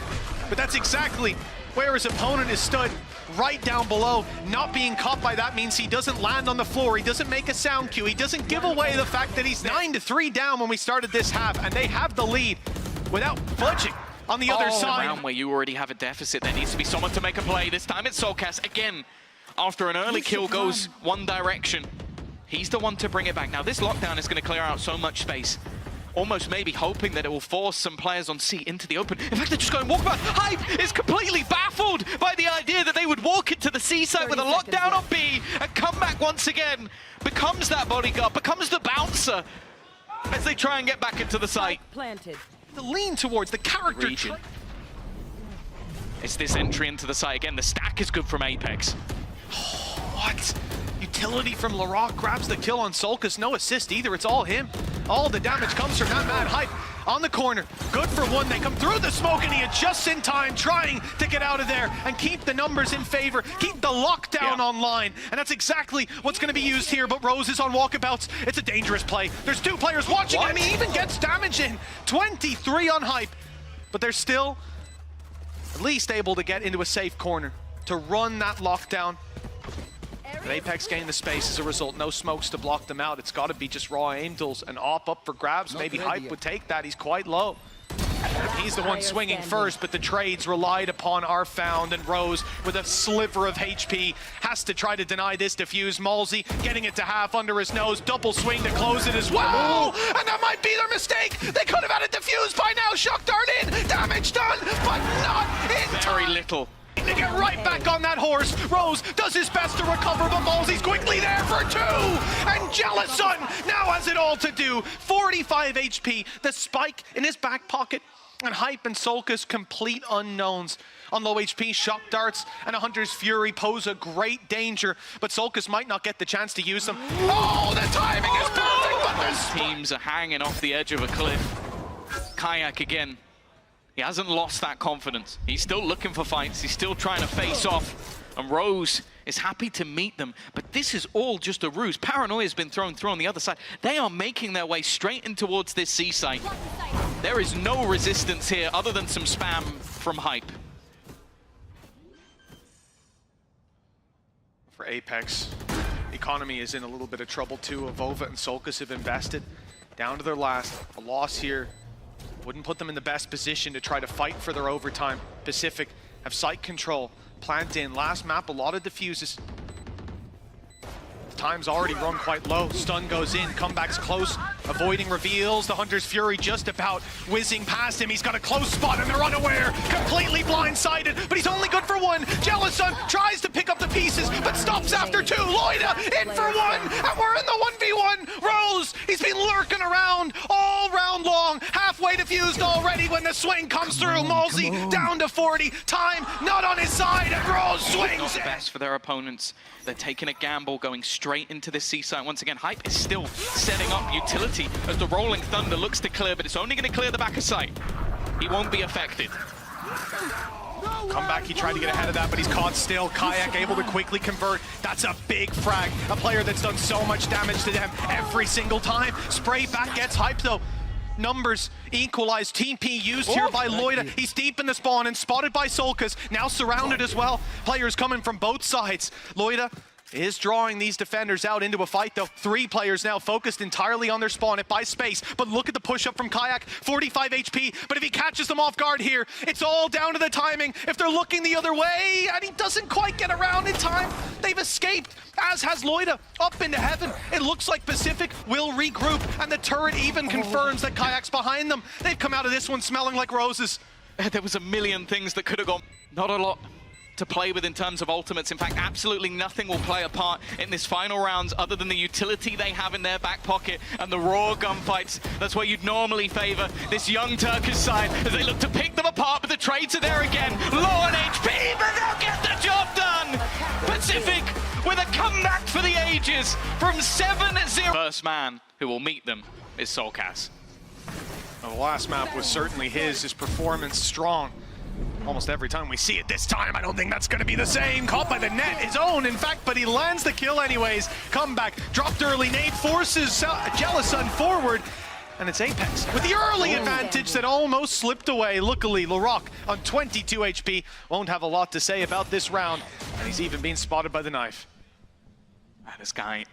but that's exactly where his opponent is stood, right down below. Not being caught by that means he doesn't land on the floor, he doesn't make a sound cue, he doesn't give away the fact that he's 9-3 down when we started this half, and they have the lead without budging. On the other side, round where you already have a deficit, there needs to be someone to make a play. This time it's Solkas again. After an early kill goes one direction, he's the one to bring it back. Now this lockdown is going to clear out so much space. Almost maybe hoping that it will force some players on C into the open. In fact, they're just going walkabout. Hype is completely baffled by the idea that they would walk into the C site with a lockdown on B and come back once again. Becomes that bodyguard, becomes the bouncer as they try and get back into the site. Planted. the lean towards the character. Region. It's this entry into the site again. The stack is good from Apeks. What? Utility from Laroc grabs the kill on Solkis. No assist either. It's all him. All the damage comes from that mad hype on the corner. Good for one. They come through the smoke and he adjusts in time, trying to get out of there and keep the numbers in favor, keep the lockdown online. And that's exactly what's going to be used here. But Rose is on walkabouts. It's a dangerous play. There's two players watching him. He even gets damage in. 23 on hype. But they're still at least able to get into a safe corner to run that lockdown. But Apeks gain the space as a result. No smokes to block them out. It's got to be just raw aim tools. An op up for grabs. Maybe Hype would take that. He's quite low. He's the one swinging first, but the trades relied upon are found, and Rose, with a sliver of HP, has to try to deny this defuse. Malsey getting it to half under his nose. Double swing to close it as well. And that might be their mistake. They could have had it defused by now. Shock dart in. Damage done, but not in Very time. little. To get right back on that horse. Rose does his best to recover, but Malsey's quickly there for two. And Jellicent now has it all to do. 45 HP, the spike in his back pocket. And Hype and Solkis, complete unknowns. On low HP, shock darts and a Hunter's Fury pose a great danger, but Solkis might not get the chance to use them. Oh, the timing is perfect, but there's... Teams are hanging off the edge of a cliff. Kayak again. He hasn't lost that confidence. He's still looking for fights. He's still trying to face off. And Rose is happy to meet them. But this is all just a ruse. Paranoia has been thrown through on the other side. They are making their way straight in towards this C site. There is no resistance here other than some spam from Hype. For Apeks, economy is in a little bit of trouble too. Avova and Solkis have invested down to their last. A loss here wouldn't put them in the best position to try to fight for their overtime. Pacific have site control, plant in, last map, a lot of diffuses. Time's already run quite low. Stun goes in, comebacks close, avoiding reveals. The Hunter's Fury just about whizzing past him. He's got a close spot and they're unaware, completely blindsided, but he's only good for one. Jellicent tries to pick up the pieces, but stops after two. Loida in for one, and we're in the 1v1. Rose, he's been lurking around all round long, halfway diffused already when the swing comes through. Malsey down to 40, time not on his side, and Rose swings. Not the best for their opponents. They're taking a gamble, going straight into this C site once again. Hype is still setting up utility as the Rolling Thunder looks to clear, but it's only going to clear the back of site. He won't be affected. Comeback, he tried to get ahead of that, but he's caught still. Kayak able to quickly convert. That's a big frag. A player that's done so much damage to them every single time. Spray back gets Hype though. Numbers equalized. Team P used here by Loida. He's deep in the spawn and spotted by Solkis. Now surrounded as well. Players coming from both sides. Loida is drawing these defenders out into a fight, though. 3 players now focused entirely on their spawn. It buys space, but look at the push-up from Kayak. 45 HP, but if he catches them off guard here, it's all down to the timing. If they're looking the other way, and he doesn't quite get around in time, they've escaped, as has Loida, up into heaven. It looks like Pacific will regroup, and the turret even confirms that Kayak's behind them. They've come out of this one smelling like roses. There was a million things that could have gone. Not a lot to play with in terms of ultimates. In fact, absolutely nothing will play a part in this final rounds other than the utility they have in their back pocket and the raw gunfights. That's where you'd normally favor this young Turkish side as they look to pick them apart, but the trades are there again. Low on HP, but they'll get the job done! Pacific with a comeback for the ages from 7-0. First man who will meet them is Solkas. The last map was certainly his performance strong. Almost every time we see it this time, I don't think that's going to be the same. Caught by the net, his own, in fact, but he lands the kill anyways. Comeback, dropped early, nade forces Jellison forward, and it's Apeks with the early advantage that almost slipped away. Luckily, Laroc on 22 HP won't have a lot to say about this round, and he's even being spotted by the knife. This guy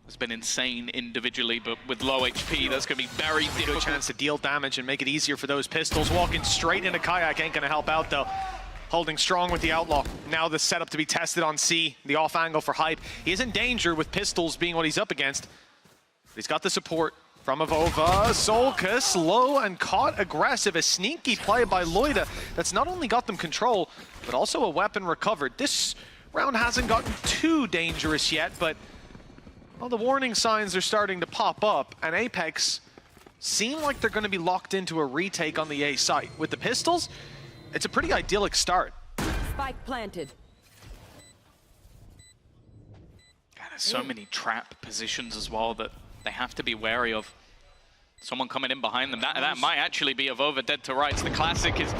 has been insane individually, but with low HP, that's going to be very difficult. Good chance to deal damage and make it easier for those pistols. Walking straight into Kayak ain't going to help out, though. Holding strong with the Outlaw. Now the setup to be tested on C, the off angle for Hype. He is in danger with pistols being what he's up against. But he's got the support from Avova. Solkas low and caught aggressive. A sneaky play by Loida that's not only got them control, but also a weapon recovered. This round hasn't gotten too dangerous yet, but well, the warning signs are starting to pop up, and Apeks seem like they're going to be locked into a retake on the A site. With the pistols, it's a pretty idyllic start. Spike planted. God, there's so many trap positions as well that they have to be wary of. Someone coming in behind them. That might actually be Avova dead to rights. The classic is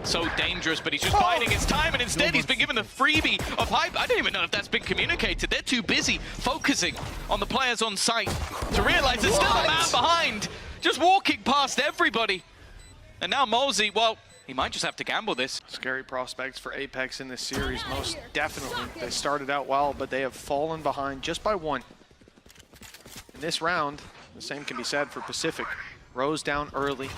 so dangerous, but he's just biding his time, and instead he's been given the freebie of Hype. I don't even know if that's been communicated. They're too busy focusing on the players on site to realize there's still a man behind, just walking past everybody. And now Mosey, well, he might just have to gamble this. Scary prospects for Apeks in this series, most definitely. They started out well, but they have fallen behind just by 1. In this round, the same can be said for Pacific. Rose down early.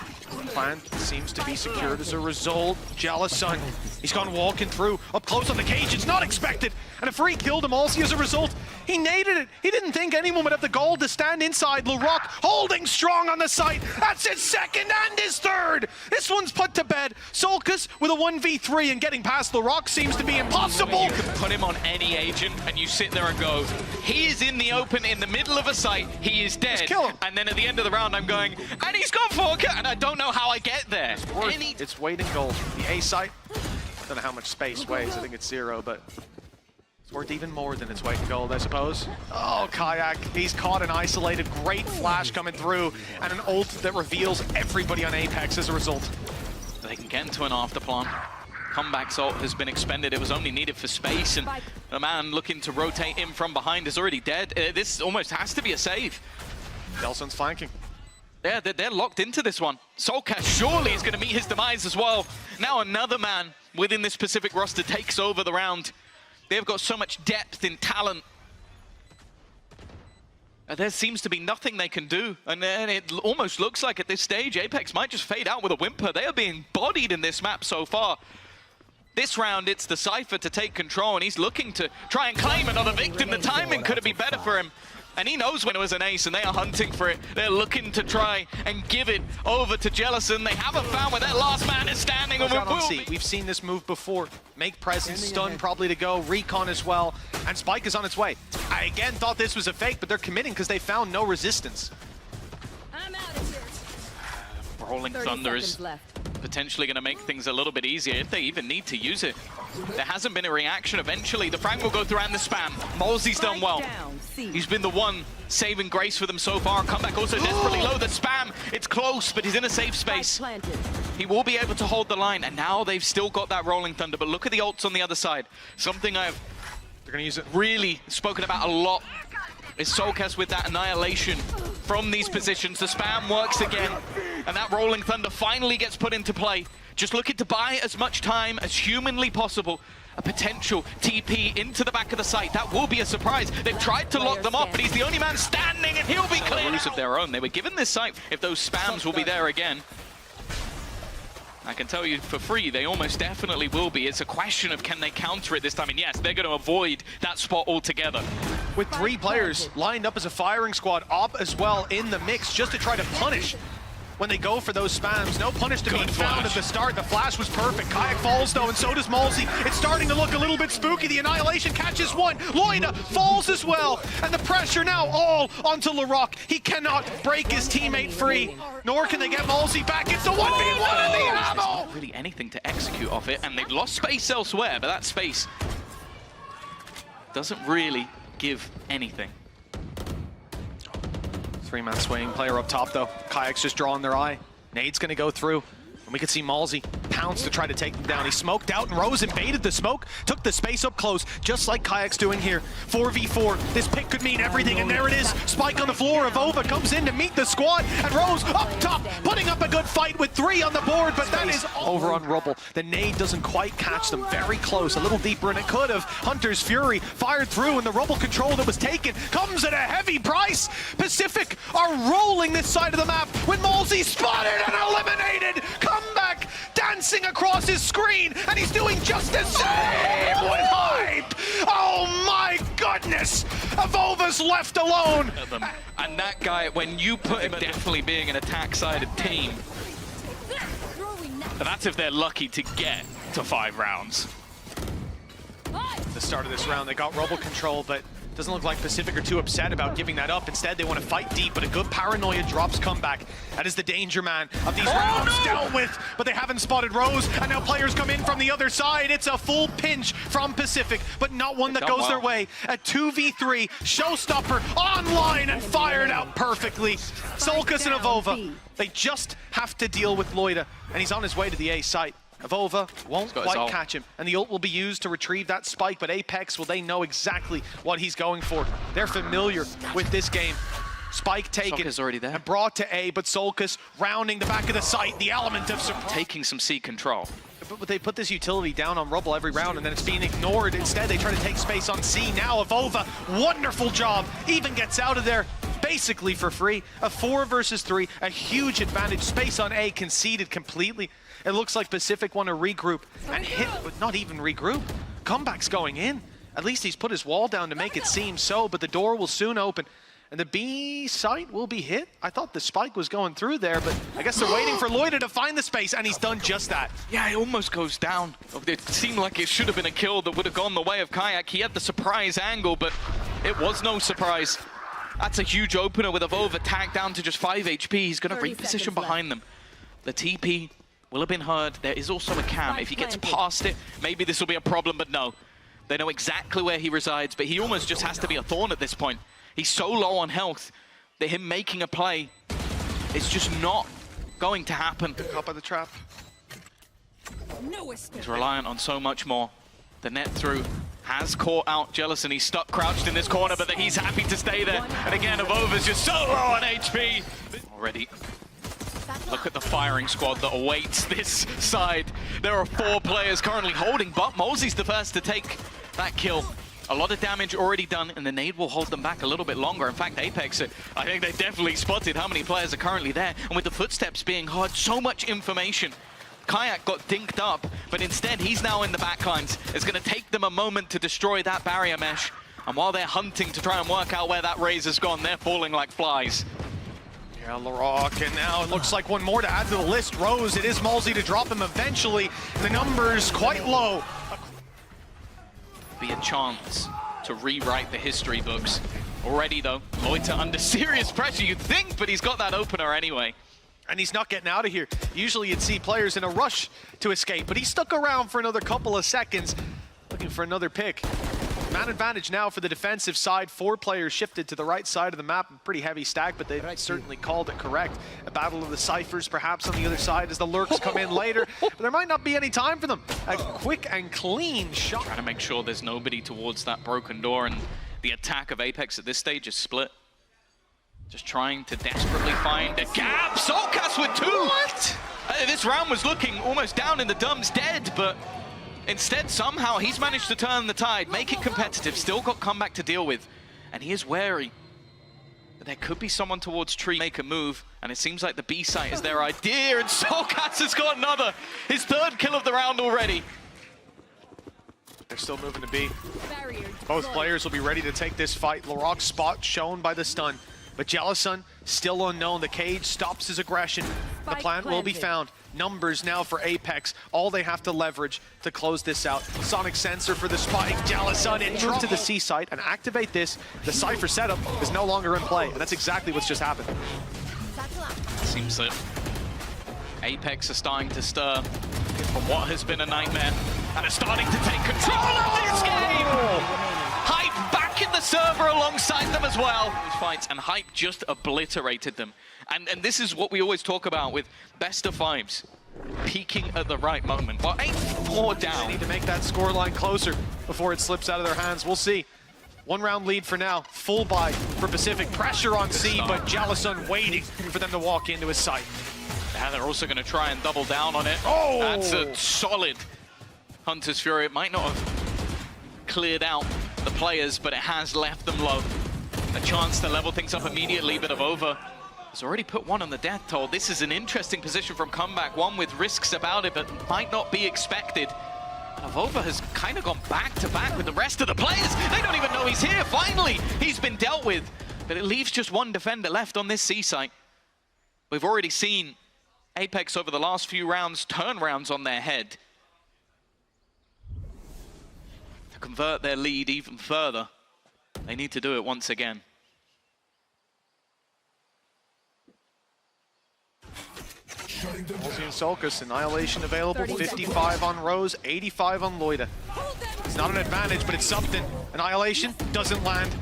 Plan seems to be secured as a result. Jellison, he's gone walking through. Up close on the cage, it's not expected. And a free killed him also as a result. He naded it. He didn't think anyone would have the gold to stand inside. Laroc holding strong on the site. That's his second and his third. This one's put to bed. Solkas with a 1v3, and getting past Laroc seems to be impossible. You can put him on any agent and you sit there and go, he is in the open in the middle of a site, he is dead. Just kill him. And then at the end of the round I'm going, and he's gone for a, and I don't know how I get there. It's weight in gold. The A site, I don't know how much space weighs, I think it's 0, but it's worth even more than its weight in gold, I suppose. Oh, Kayak, he's caught and isolated. Great flash coming through, and an ult that reveals everybody on Apeks as a result. They can get into an afterplan. Comeback ult has been expended. It was only needed for space, and the man looking to rotate him from behind is already dead. This almost has to be a save. Delson's flanking. Yeah, they're locked into this one. Solkas surely is going to meet his demise as well. Now another man within this Pacific roster takes over the round. They've got so much depth in talent. There seems to be nothing they can do. And then it almost looks like at this stage, Apeks might just fade out with a whimper. They are being bodied in this map so far. This round, it's the Cypher to take control, and he's looking to try and claim another victim. The timing couldn't be better for him. And he knows when it was an ace, and they are hunting for it. They're looking to try and give it over to Jellison. They haven't found where that last man is standing. We've seen this move before. Make presence, stun probably to go, recon as well, and Spike is on its way. I again thought this was a fake, but they're committing because they found no resistance. I'm out of here. Rolling Thunder is potentially going to make things a little bit easier if they even need to use it. There hasn't been a reaction. Eventually, the frag will go through and the spam. Molsey's done well. He's been the one saving grace for them so far. Comeback also desperately low. The spam, it's close, but he's in a safe space. He will be able to hold the line, and now they've still got that Rolling Thunder. But look at the ults on the other side. Something they're going to use it really spoken about a lot is Solkas with that annihilation from these positions. The spam works again, and that Rolling Thunder finally gets put into play. Just looking to buy as much time as humanly possible. a potential TP into the back of the site. That will be a surprise. They've tried to lock them off, but he's the only man standing, and he'll be cleared out of their own. They were given this site if those spams will be there again. I can tell you for free, they almost definitely will be. It's a question of can they counter it this time, and yes, they're going to avoid that spot altogether. With 3 players lined up as a firing squad, Op as well in the mix, just to try to punish when they go for those spams. No punish to be found at the start. The flash was perfect. Kayak falls though, and so does Malzy. It's starting to look a little bit spooky. The Annihilation catches one. Loida falls as well. And the pressure now all onto Larocque. He cannot break his teammate free, nor can they get Malzy back. It's a 1v1 in the ammo! There's not really anything to execute off it, and they've lost space elsewhere, but that space doesn't really give anything. 3-man swing, player up top though. Kayak's just drawing their eye. Nade's gonna go through. And we could see Malzy pounce to try to take them down. He smoked out and Rose invaded the smoke, took the space up close, just like Kayak's doing here. 4v4, this pick could mean everything, and there it is. Spike on the floor, Avova comes in to meet the squad, and Rose up top, putting up a good fight with 3 on the board, but that is over on Rubble. The nade doesn't quite catch them, very close, a little deeper, and it could have. Hunter's Fury fired through, and the Rubble control that was taken comes at a heavy price. Pacific are rolling this side of the map when Malzy spotted and eliminated. Back, dancing across his screen, and he's doing just the same with hype. Oh my goodness! Avova's left alone. And that guy, when you put him definitely being an attack-sided team, that's if they're lucky to get to 5 rounds. At the start of this round, they got Rubble control, but doesn't look like Pacific are too upset about giving that up. Instead, they want to fight deep, but a good paranoia drops comeback. That is the danger man of these rounds dealt with, but they haven't spotted Rose, and now players come in from the other side. It's a full pinch from Pacific, but not one that goes their way. A 2v3, showstopper, online and fired out perfectly. Solkis and Avova, they just have to deal with Loida, and he's on his way to the A site. Avova won't quite catch him, and the ult will be used to retrieve that spike, but Apeks, well, they know exactly what he's going for. They're familiar with this game. Spike taken already there. And brought to A, but Solkis rounding the back of the site, the element of surprise. Taking some C control. But they put this utility down on Rubble every round, and then it's being ignored. Instead, they try to take space on C. Now Avova, wonderful job, even gets out of there basically for free. A 4 versus 3, a huge advantage. Space on A conceded completely. It looks like Pacific want to regroup and hit, but not even regroup. Comeback's going in. At least he's put his wall down to make it seem so, but the door will soon open. And the B site will be hit. I thought the spike was going through there, but I guess they're waiting for Loida to find the space, and he's done just that. Yeah, it almost goes down. It seemed like it should have been a kill that would have gone the way of Kayak. He had the surprise angle, but it was no surprise. That's a huge opener with Avova tagged down to just 5 HP. He's going to reposition behind them. The TP will have been heard. There is also a cam. If he gets past it, maybe this will be a problem, but no. They know exactly where he resides, but he almost just has to be a thorn at this point. He's so low on health that him making a play, it's just not going to happen. Caught by the trap. He's reliant on so much more. The net through has caught out Jealous, and he's stuck crouched in this corner, but he's happy to stay there. And again, Avova's just so low on HP. Already. Look at the firing squad that awaits this side. There are 4 players currently holding, but Malzy's the first to take that kill. A lot of damage already done, and the nade will hold them back a little bit longer. In fact, Apeks, I think they definitely spotted how many players are currently there. And with the footsteps being heard, so much information. Kayak got dinked up, but instead he's now in the backlines. It's going to take them a moment to destroy that barrier mesh. And while they're hunting to try and work out where that raise has gone, they're falling like flies. Yeah, Larocque, and now it looks like one more to add to the list. Rose, it is Malzy to drop him eventually. The number's quite low. Be a chance to rewrite the history books. Already though, Loiter under serious pressure, you'd think, but he's got that opener anyway. And he's not getting out of here. Usually you'd see players in a rush to escape, but he stuck around for another couple of seconds, looking for another pick. Man advantage now for the defensive side. 4 players shifted to the right side of the map. Pretty heavy stack, but they've certainly called it correct. A battle of the ciphers perhaps on the other side as the lurks come in later, but there might not be any time for them. A quick and clean shot. Trying to make sure there's nobody towards that broken door, and the attack of Apeks at this stage is split. Just trying to desperately find a gap. Solkas with 2! What? This round was looking almost down in the dumps, dead, but Instead, somehow, he's managed to turn the tide, make it competitive, still got comeback to deal with. And he is wary that there could be someone towards Tree make a move, and it seems like the B site is their idea, and Solkas has got another, his third kill of the round already. They're still moving to B. Barrier Both deployed. players will be ready to take this fight. Laroc's spot shown by the stun, but Jellicent still unknown. The cage stops his aggression. The Spike plant will be planted. found. Numbers now for Apeks. All they have to leverage to close this out. Sonic sensor for the spike. Jellicent in move to the C site and activate this. The Cypher setup is no longer in play, and that's exactly what's just happened. Seems that Apeks are starting to stir from what has been a nightmare and are starting to take control of this game! Hype back in the server alongside them as well. These fights, and Hype just obliterated them. And this is what we always talk about with best of fives. Peaking at the right moment. Well, 8-4 They down. need to make that scoreline closer before it slips out of their hands. We'll see. 1 round lead for now. Full buy for Pacific. Pressure on C, but Jellicent waiting for them to walk into his sight. And they're also going to try and double down on it. Oh! That's a solid Hunter's Fury. It might not have cleared out the players, but it has left them low. A chance to level things up immediately, but Avova has already put one on the death toll. This is an interesting position from Comeback, one with risks about it, but might not be expected. And Avova has kind of gone back to back with the rest of the players. They don't even know he's here. Finally, he's been dealt with, but it leaves just one defender left on this C site. We've already seen Apeks over the last few rounds turn rounds on their head to convert their lead even further. They need to do it once again. Halsey and Solkas, Annihilation available, 30 55 on Rose, 85 on Loida. It's not an advantage, but it's something. Annihilation doesn't land.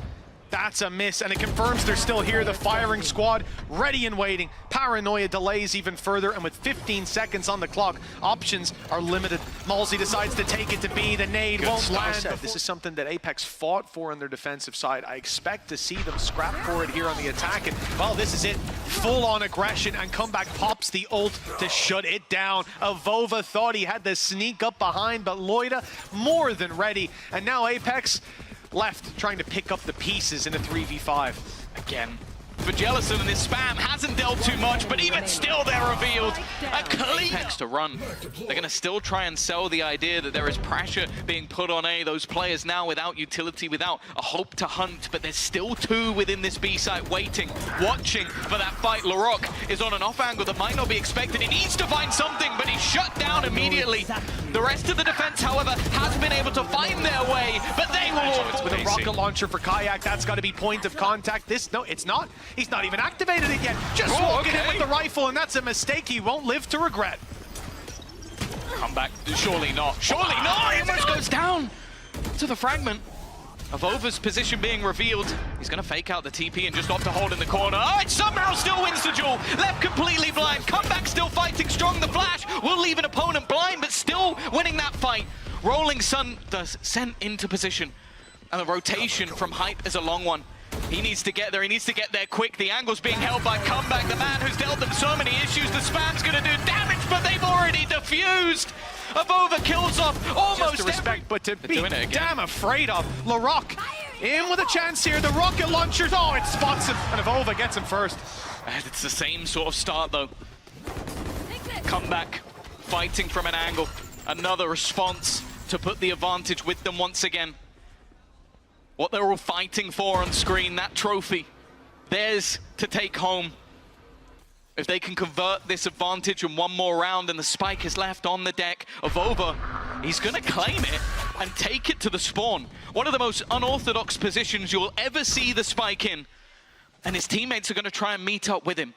That's a miss, and it confirms they're still here. The firing squad ready and waiting. Paranoia delays even further, and with 15 seconds on the clock, options are limited. Malsey decides to take it to B. The nade won't land. This is something that Apeks fought for on their defensive side. I expect to see them scrap for it here on the attack, and well, this is it. Full-on aggression, and Comeback pops the ult to shut it down. Avova thought he had to sneak up behind, but Loida more than ready, and now Apeks left trying to pick up the pieces in a 3v5. Again, for Jellicent, and his spam hasn't dealt too much, but even still they're revealed. A clean Apeks to run. They're going to still try and sell the idea that there is pressure being put on A. Those players now without utility, without a hope to hunt, but there's still 2 within this B site waiting, watching for that fight. Laroc is on an off angle that might not be expected. He needs to find something, but he's shut down immediately. The rest of the defense, however, has been able to find their way, but they will all With a rocket launcher for Kayak, that's got to be point of contact. This, no, it's not. He's not even activated it yet. Just walking in with the rifle, and that's a mistake he won't live to regret. Comeback, surely not. Surely not! He almost goes down to the fragment. Avova's position being revealed. He's going to fake out the TP and just opt to hold in the corner. Oh, it somehow still wins the duel. Left completely blind. Comeback still fighting strong. The flash will leave an opponent blind, but still winning that fight. Rolling Sun does sent into position. And the rotation from Hype is a long one. He needs to get there. He needs to get there quick. The angle's being held by Comeback, the man who's dealt them so many issues. The spam's going to do damage, but they've already defused. Avova kills off almost Just to respect, but to be doing it again. damn afraid of. Laroc in with a chance here. The rocket launchers. Oh, it spots him, and Avova gets him first. And it's the same sort of start, though. Comeback, fighting from an angle. Another response to put the advantage with them once again. What they're all fighting for on screen, that trophy, theirs to take home. If they can convert this advantage in one more round and the spike is left on the deck, Avova, he's gonna claim it and take it to the spawn. One of the most unorthodox positions you'll ever see the spike in. And his teammates are gonna try and meet up with him.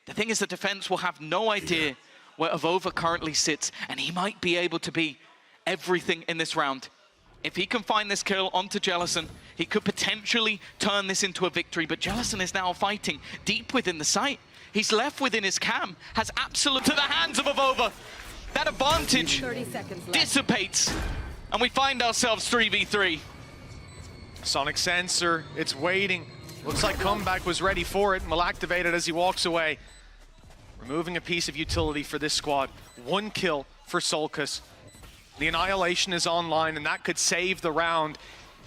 The thing is, the defense will have no idea where Avova currently sits, and he might be able to be everything in this round. If he can find this kill onto Jellicent, he could potentially turn this into a victory, but Jellicent is now fighting deep within the site. He's left within his cam, has absolute to the hands of Avova. That advantage 30 seconds left. dissipates, and we find ourselves 3v3. Sonic sensor, it's waiting. Looks like Comeback was ready for it and will activate it as he walks away. Removing a piece of utility for this squad. 1 kill for Solkas. The Annihilation is online, and that could save the round.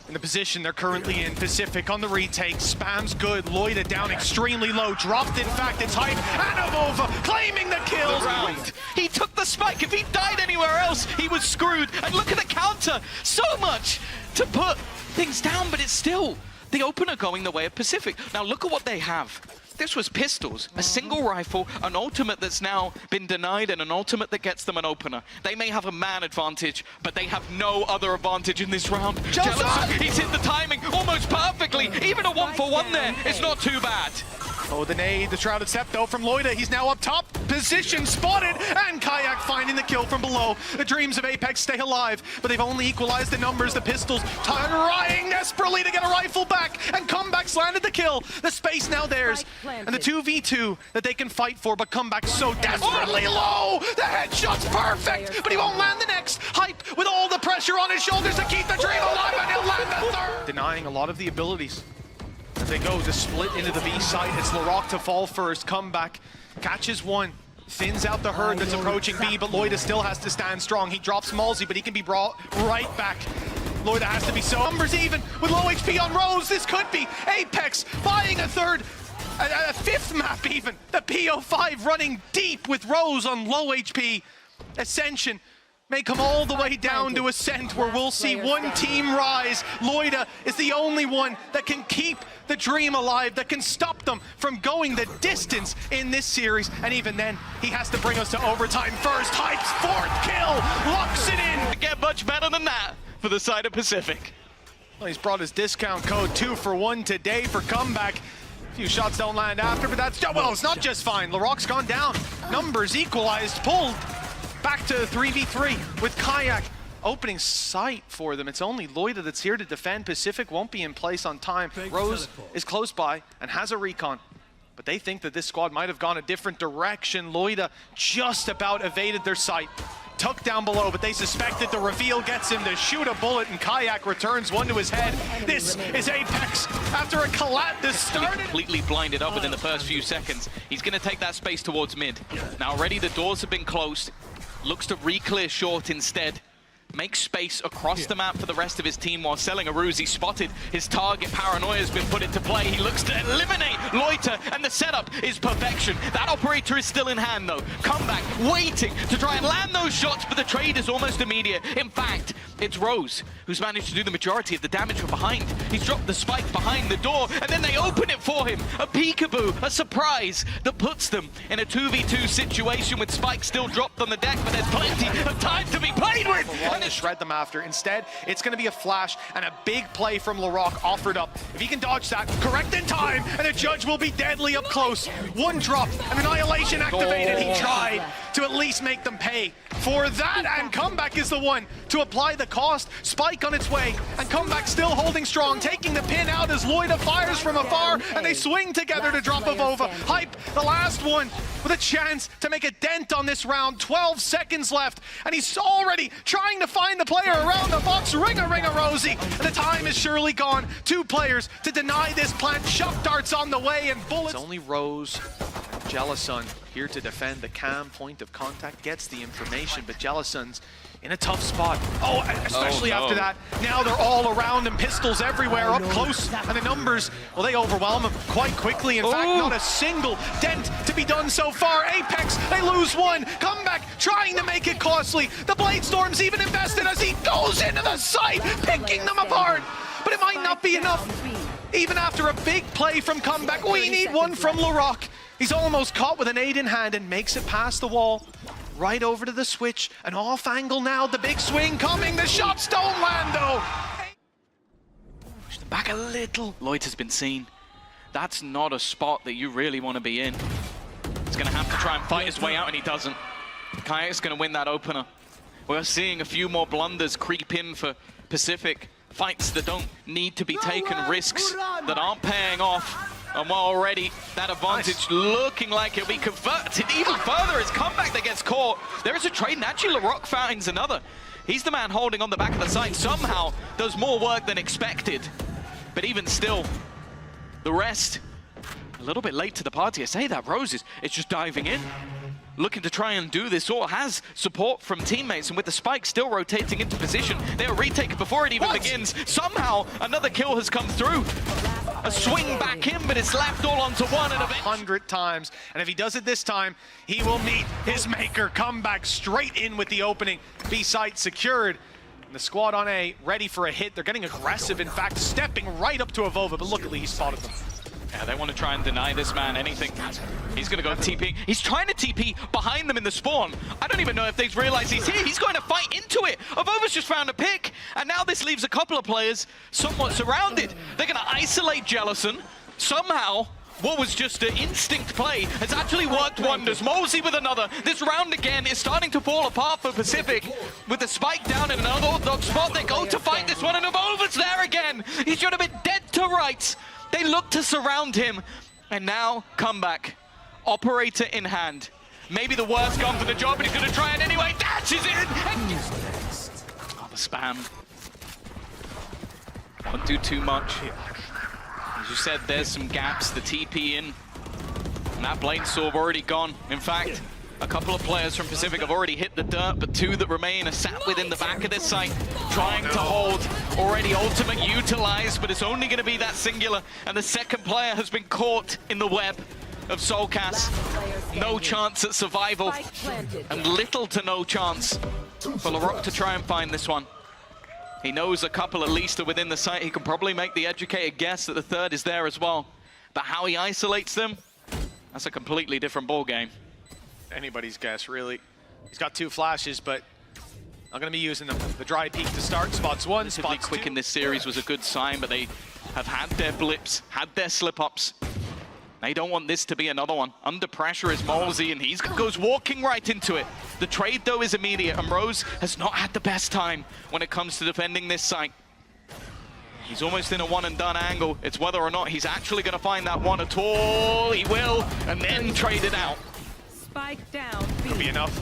In the position they're currently in, Pacific on the retake, spams good, Loida down extremely low, dropped in fact, it's Hype, and Avova claiming the kills. He took the spike. If he died anywhere else, he was screwed. And look at the counter. So much to put things down, but it's still the opener going the way of Pacific. Now look at what they have. This was pistols, a single rifle, an ultimate that's now been denied, and an ultimate that gets them an opener. They may have a man advantage, but they have no other advantage in this round. Jealous, he's hit the timing almost perfectly. Even a 1-for-1 there, it's not too bad. Oh, the nade, the Shrouded Septo from Loida. He's now up top, position spotted, and Kayak finding the kill from below. The dreams of Apeks stay alive, but they've only equalized the numbers. The pistols trying desperately to get a rifle back, and Comebacks landed the kill. The space now theirs, and the 2v2 that they can fight for, but Comeback so desperately low. The headshot's perfect, but he won't land the next. Hype with all the pressure on his shoulders to keep the dream alive, and he'll land the third. Denying a lot of the abilities. As they go to split into the B site, it's Larocque to fall first. Comeback catches one, thins out the herd that's approaching B, but Loida still has to stand strong. He drops Malzy, but he can be brought right back. Loida has to be so numbers even with low HP on Rose. This could be Apeks buying a third, a fifth map even. The PO5 running deep with Rose on low HP. Ascension may come all the way down to Ascent, where we'll see one team rise. Loida is the only one that can keep the dream alive, that can stop them from going the distance in this series. And even then, he has to bring us to overtime first. Hype's fourth kill, locks it in. Get much better than that for the side of Pacific. Well, he's brought his discount code 2-for-1 today for Comeback. A few shots don't land after, but that's, well, it's not just fine. Larocque's gone down. Numbers equalized, pulled back to 3v3 with Kayak. Opening sight for them. It's only Loida that's here to defend. Pacific won't be in place on time. Rose is close by and has a recon, but they think that this squad might have gone a different direction. Loida just about evaded their sight. Tuck down below, but they suspected the reveal gets him to shoot a bullet, and Kayak returns one to his head. This is Apeks after a collapse that started. Completely blinded up within the first few seconds. He's going to take that space towards mid. Now already the doors have been closed. Looks to re-clear short instead. Makes space across the map for the rest of his team while selling a ruse. He spotted his target. Paranoia has been put into play. He looks to eliminate Loiter, and the setup is perfection. That operator is still in hand though. Comeback waiting to try and land those shots, but the trade is almost immediate. In fact, it's Rose who's managed to do the majority of the damage from behind. He's dropped the spike behind the door, and then they open it for him. A peekaboo, a surprise that puts them in a 2v2 situation with Spike still dropped on the deck, but there's plenty of time to be played with. To shred them after. Instead, it's going to be a flash and a big play from Larocque offered up. If he can dodge that, correct in time, and the judge will be deadly up close. One drop, and Annihilation activated. He tried to at least make them pay for that, and Comeback is the one to apply the cost. Spike on its way, and Comeback still holding strong, taking the pin out as Loida fires from afar, and they swing together to drop Avova. Hype, the last one, with a chance to make a dent on this round. 12 seconds left, and he's already trying to find the player around the box. Ring-a-ring-a-rosy, and the time is surely gone. Two players to deny this plant. Shock darts on the way, and bullets. It's only Rose and Jellison here to defend. The cam point of contact gets the information, but Jellison's in a tough spot. Oh, especially after that. Now they're all around him, pistols everywhere, up close, and the numbers, well, they overwhelm him quite quickly. In fact, not a single dent to be done so far. Apeks, they lose one. Comeback trying to make it costly. The Blade Storm's even invested as he goes into the site, picking them apart. But it might not be enough. Even after a big play from Comeback, we need one from Larocque. He's almost caught with an aid in hand and makes it past the wall. Right over to the switch, an off angle now, the big swing coming, the shots don't land though. Push them back a little. Loiter's been seen. That's not a spot that you really want to be in. He's going to have to try and fight his way out, and he doesn't. Kayak's going to win that opener. We're seeing a few more blunders creep in for Pacific. Fights that don't need to be taken, risks that aren't paying off. And while already that advantage looking like it'll be converted even further as Comeback that gets caught. There is a trade, and actually Larocque finds another. He's the man holding on the back of the site, somehow does more work than expected. But even still, the rest, a little bit late to the party. I say that, Rose is just diving in. looking to try and do this, or has support from teammates, and with the spike still rotating into position, they'll retake it before it even begins. Somehow, another kill has come through. A swing back in, but it's left all onto one. And 100 times, and if he does it this time, he will meet his maker. Come back straight in with the opening. B site secured. And the squad on A ready for a hit. They're getting aggressive, in fact, stepping right up to Avova, but luckily he spotted them. Yeah, they want to try and deny this man anything. He's going to go TP. He's trying to TP behind them in the spawn. I don't even know if they've realized he's here. He's going to fight into it. Avova's just found a pick, and now this leaves a couple of players somewhat surrounded. They're going to isolate Jellison. Somehow, what was just an instinct play has actually worked wonders. Mosey with another. This round again is starting to fall apart for Pacific. With the spike down in an unorthodox spot, they go to fight this one, and Avova's there again. He's should have been dead to rights. They look to surround him, and now comeback. Operator in hand. Maybe the worst gone for the job, but he's going to try it anyway. Dashes in! Oh, the spam. Won't do too much. As you said, there's some gaps. The TP in. And that Blade Sword already gone. In fact, a couple of players from Pacific have already hit the dirt, but two that remain are sat within the back of this site, trying to hold. Already ultimate utilized, but it's only going to be that singular. And the second player has been caught in the web of Soulcast. No chance at survival, and little to no chance for LaRock to try and find this one. He knows a couple at least are within the site. He can probably make the educated guess that the third is there as well. But how he isolates them, that's a completely different ball game. Anybody's guess, really. He's got two flashes, but not going to be using them. The dry peak to start. Spots one, spots quick two. in this series was a good sign, but they have had their blips, had their slip-ups. They don't want this to be another one. Under pressure is Molesy, and he goes walking right into it. The trade, though, is immediate, and Rose has not had the best time when it comes to defending this site. He's almost in a one-and-done angle. It's whether or not he's actually going to find that one at all. He will, and then trade it out. Spike down. Could be enough.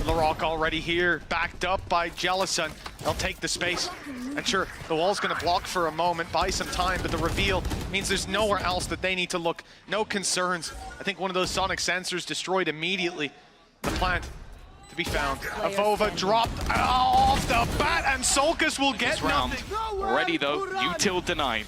LaRock already here, backed up by Jellison. They'll take the space. And sure, the wall's going to block for a moment, buy some time, but the reveal means there's nowhere else that they need to look. No concerns. I think one of those sonic sensors destroyed immediately. The plant to be found. Avova dropped off the bat, and Solkas will get nothing. Already, though, util denied.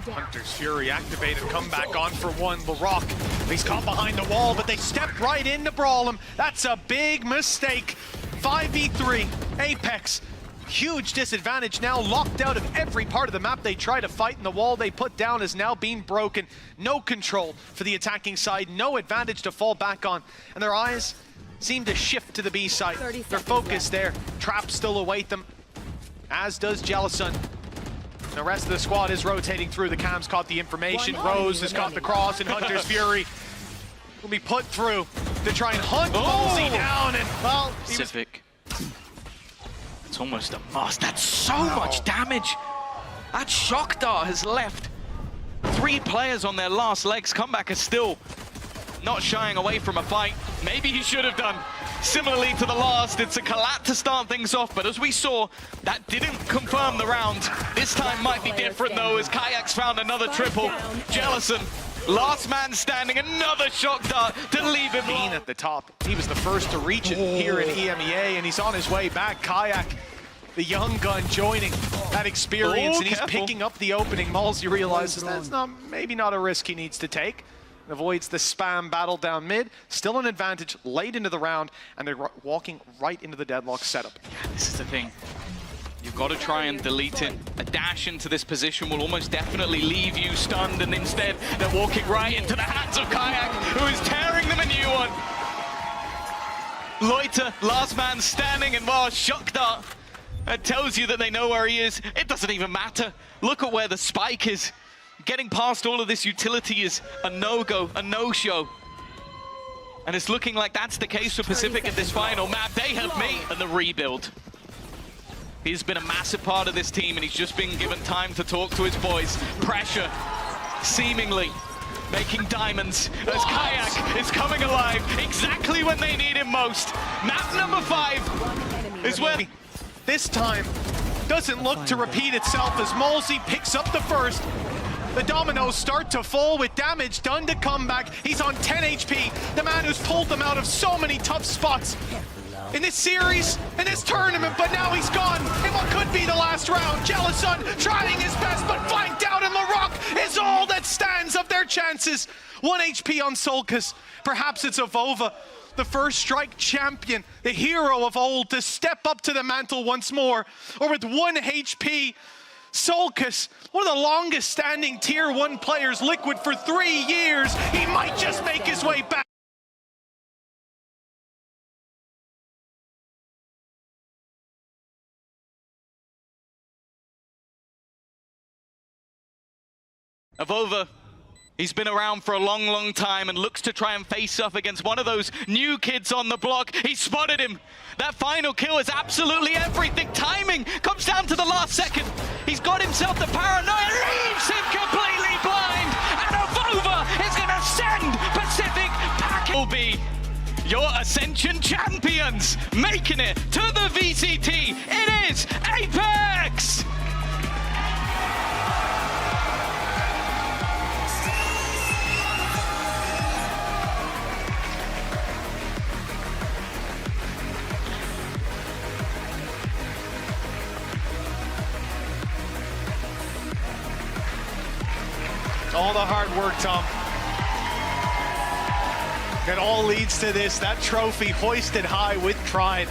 Hunter's Fury activated, come back on for one. LaRock, he's caught behind the wall, but they stepped right in to brawl him. That's a big mistake. 5v3, Apeks. Huge disadvantage now, locked out of every part of the map they try to fight, and the wall they put down is now being broken. No control for the attacking side, no advantage to fall back on, and their eyes seem to shift to the B side. Their focus there, traps still await them, as does Jellison. The rest of the squad is rotating through. The cams caught the information. Rose has caught the cross, and Hunter's Fury will be put through to try and hunt Molesy down, and well, Pacific. It's almost a must. That's so much damage. That shock dart has left 3 players on their last legs. Comeback is still not shying away from a fight. Maybe he should have done. Similarly to the last, it's a collat to start things off, but as we saw, that didn't confirm the round. This time might be different though, as Kayaks found another triple. Jellison, last man standing, another shock dart to leave him Bean at the top. He was the first to reach it here in EMEA, and he's on his way back. Kayak, the young gun, joining that experience, and he's picking up the opening. Molesy realizes that's maybe not a risk he needs to take. Avoids the spam battle down mid. Still an advantage late into the round, and they're walking right into the deadlock setup. Yeah, this is the thing. You've got to try and delete it. A dash into this position will almost definitely leave you stunned, and instead they're walking right into the hands of Kayak, who is tearing them a new one. Loiter, last man standing, and wow, shock dart. That tells you that they know where he is. It doesn't even matter. Look at where the spike is. Getting past all of this utility is a no-go, a no-show. And it's looking like that's the case for Pacific in this final map. They have me and the rebuild. He's been a massive part of this team, and he's just been given time to talk to his boys. Pressure, seemingly making diamonds as Kayak is coming alive exactly when they need him most. Map number 5 is where this time doesn't look to repeat itself as Molesy picks up the first. The dominoes start to fall with damage done to comeback. He's on 10 HP. The man who's pulled them out of so many tough spots in this series, in this tournament, but now he's gone in what could be the last round. Jealousson trying his best, but flanked out, and Larocque is all that stands of their chances. 1 HP on Solkas. Perhaps it's Avova, the first strike champion, the hero of old, to step up to the mantle once more. Or with 1 HP, Solkas, one of the longest standing tier 1 players, liquid for 3 years, he might just make his way back. Avova, he's been around for a long, long time and looks to try and face off against one of those new kids on the block. He spotted him. That final kill is absolutely everything. Timing comes down to the last second. He's got himself the paranoia, leaves him completely blind. And Avova is going to send Pacific back. Will be your Ascension champions, making it to the VCT. It is Apeks. All the hard work, Tom. It all leads to this, that trophy hoisted high with pride.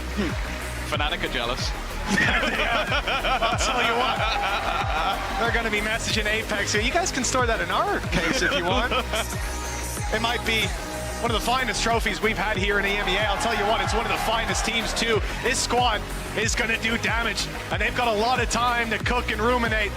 Fnatic are jealous. I'll tell you what, they're going to be messaging Apeks here. You guys can store that in our case if you want. It might be one of the finest trophies we've had here in the EMEA. I'll tell you what, it's one of the finest teams too. This squad is going to do damage, and they've got a lot of time to cook and ruminate.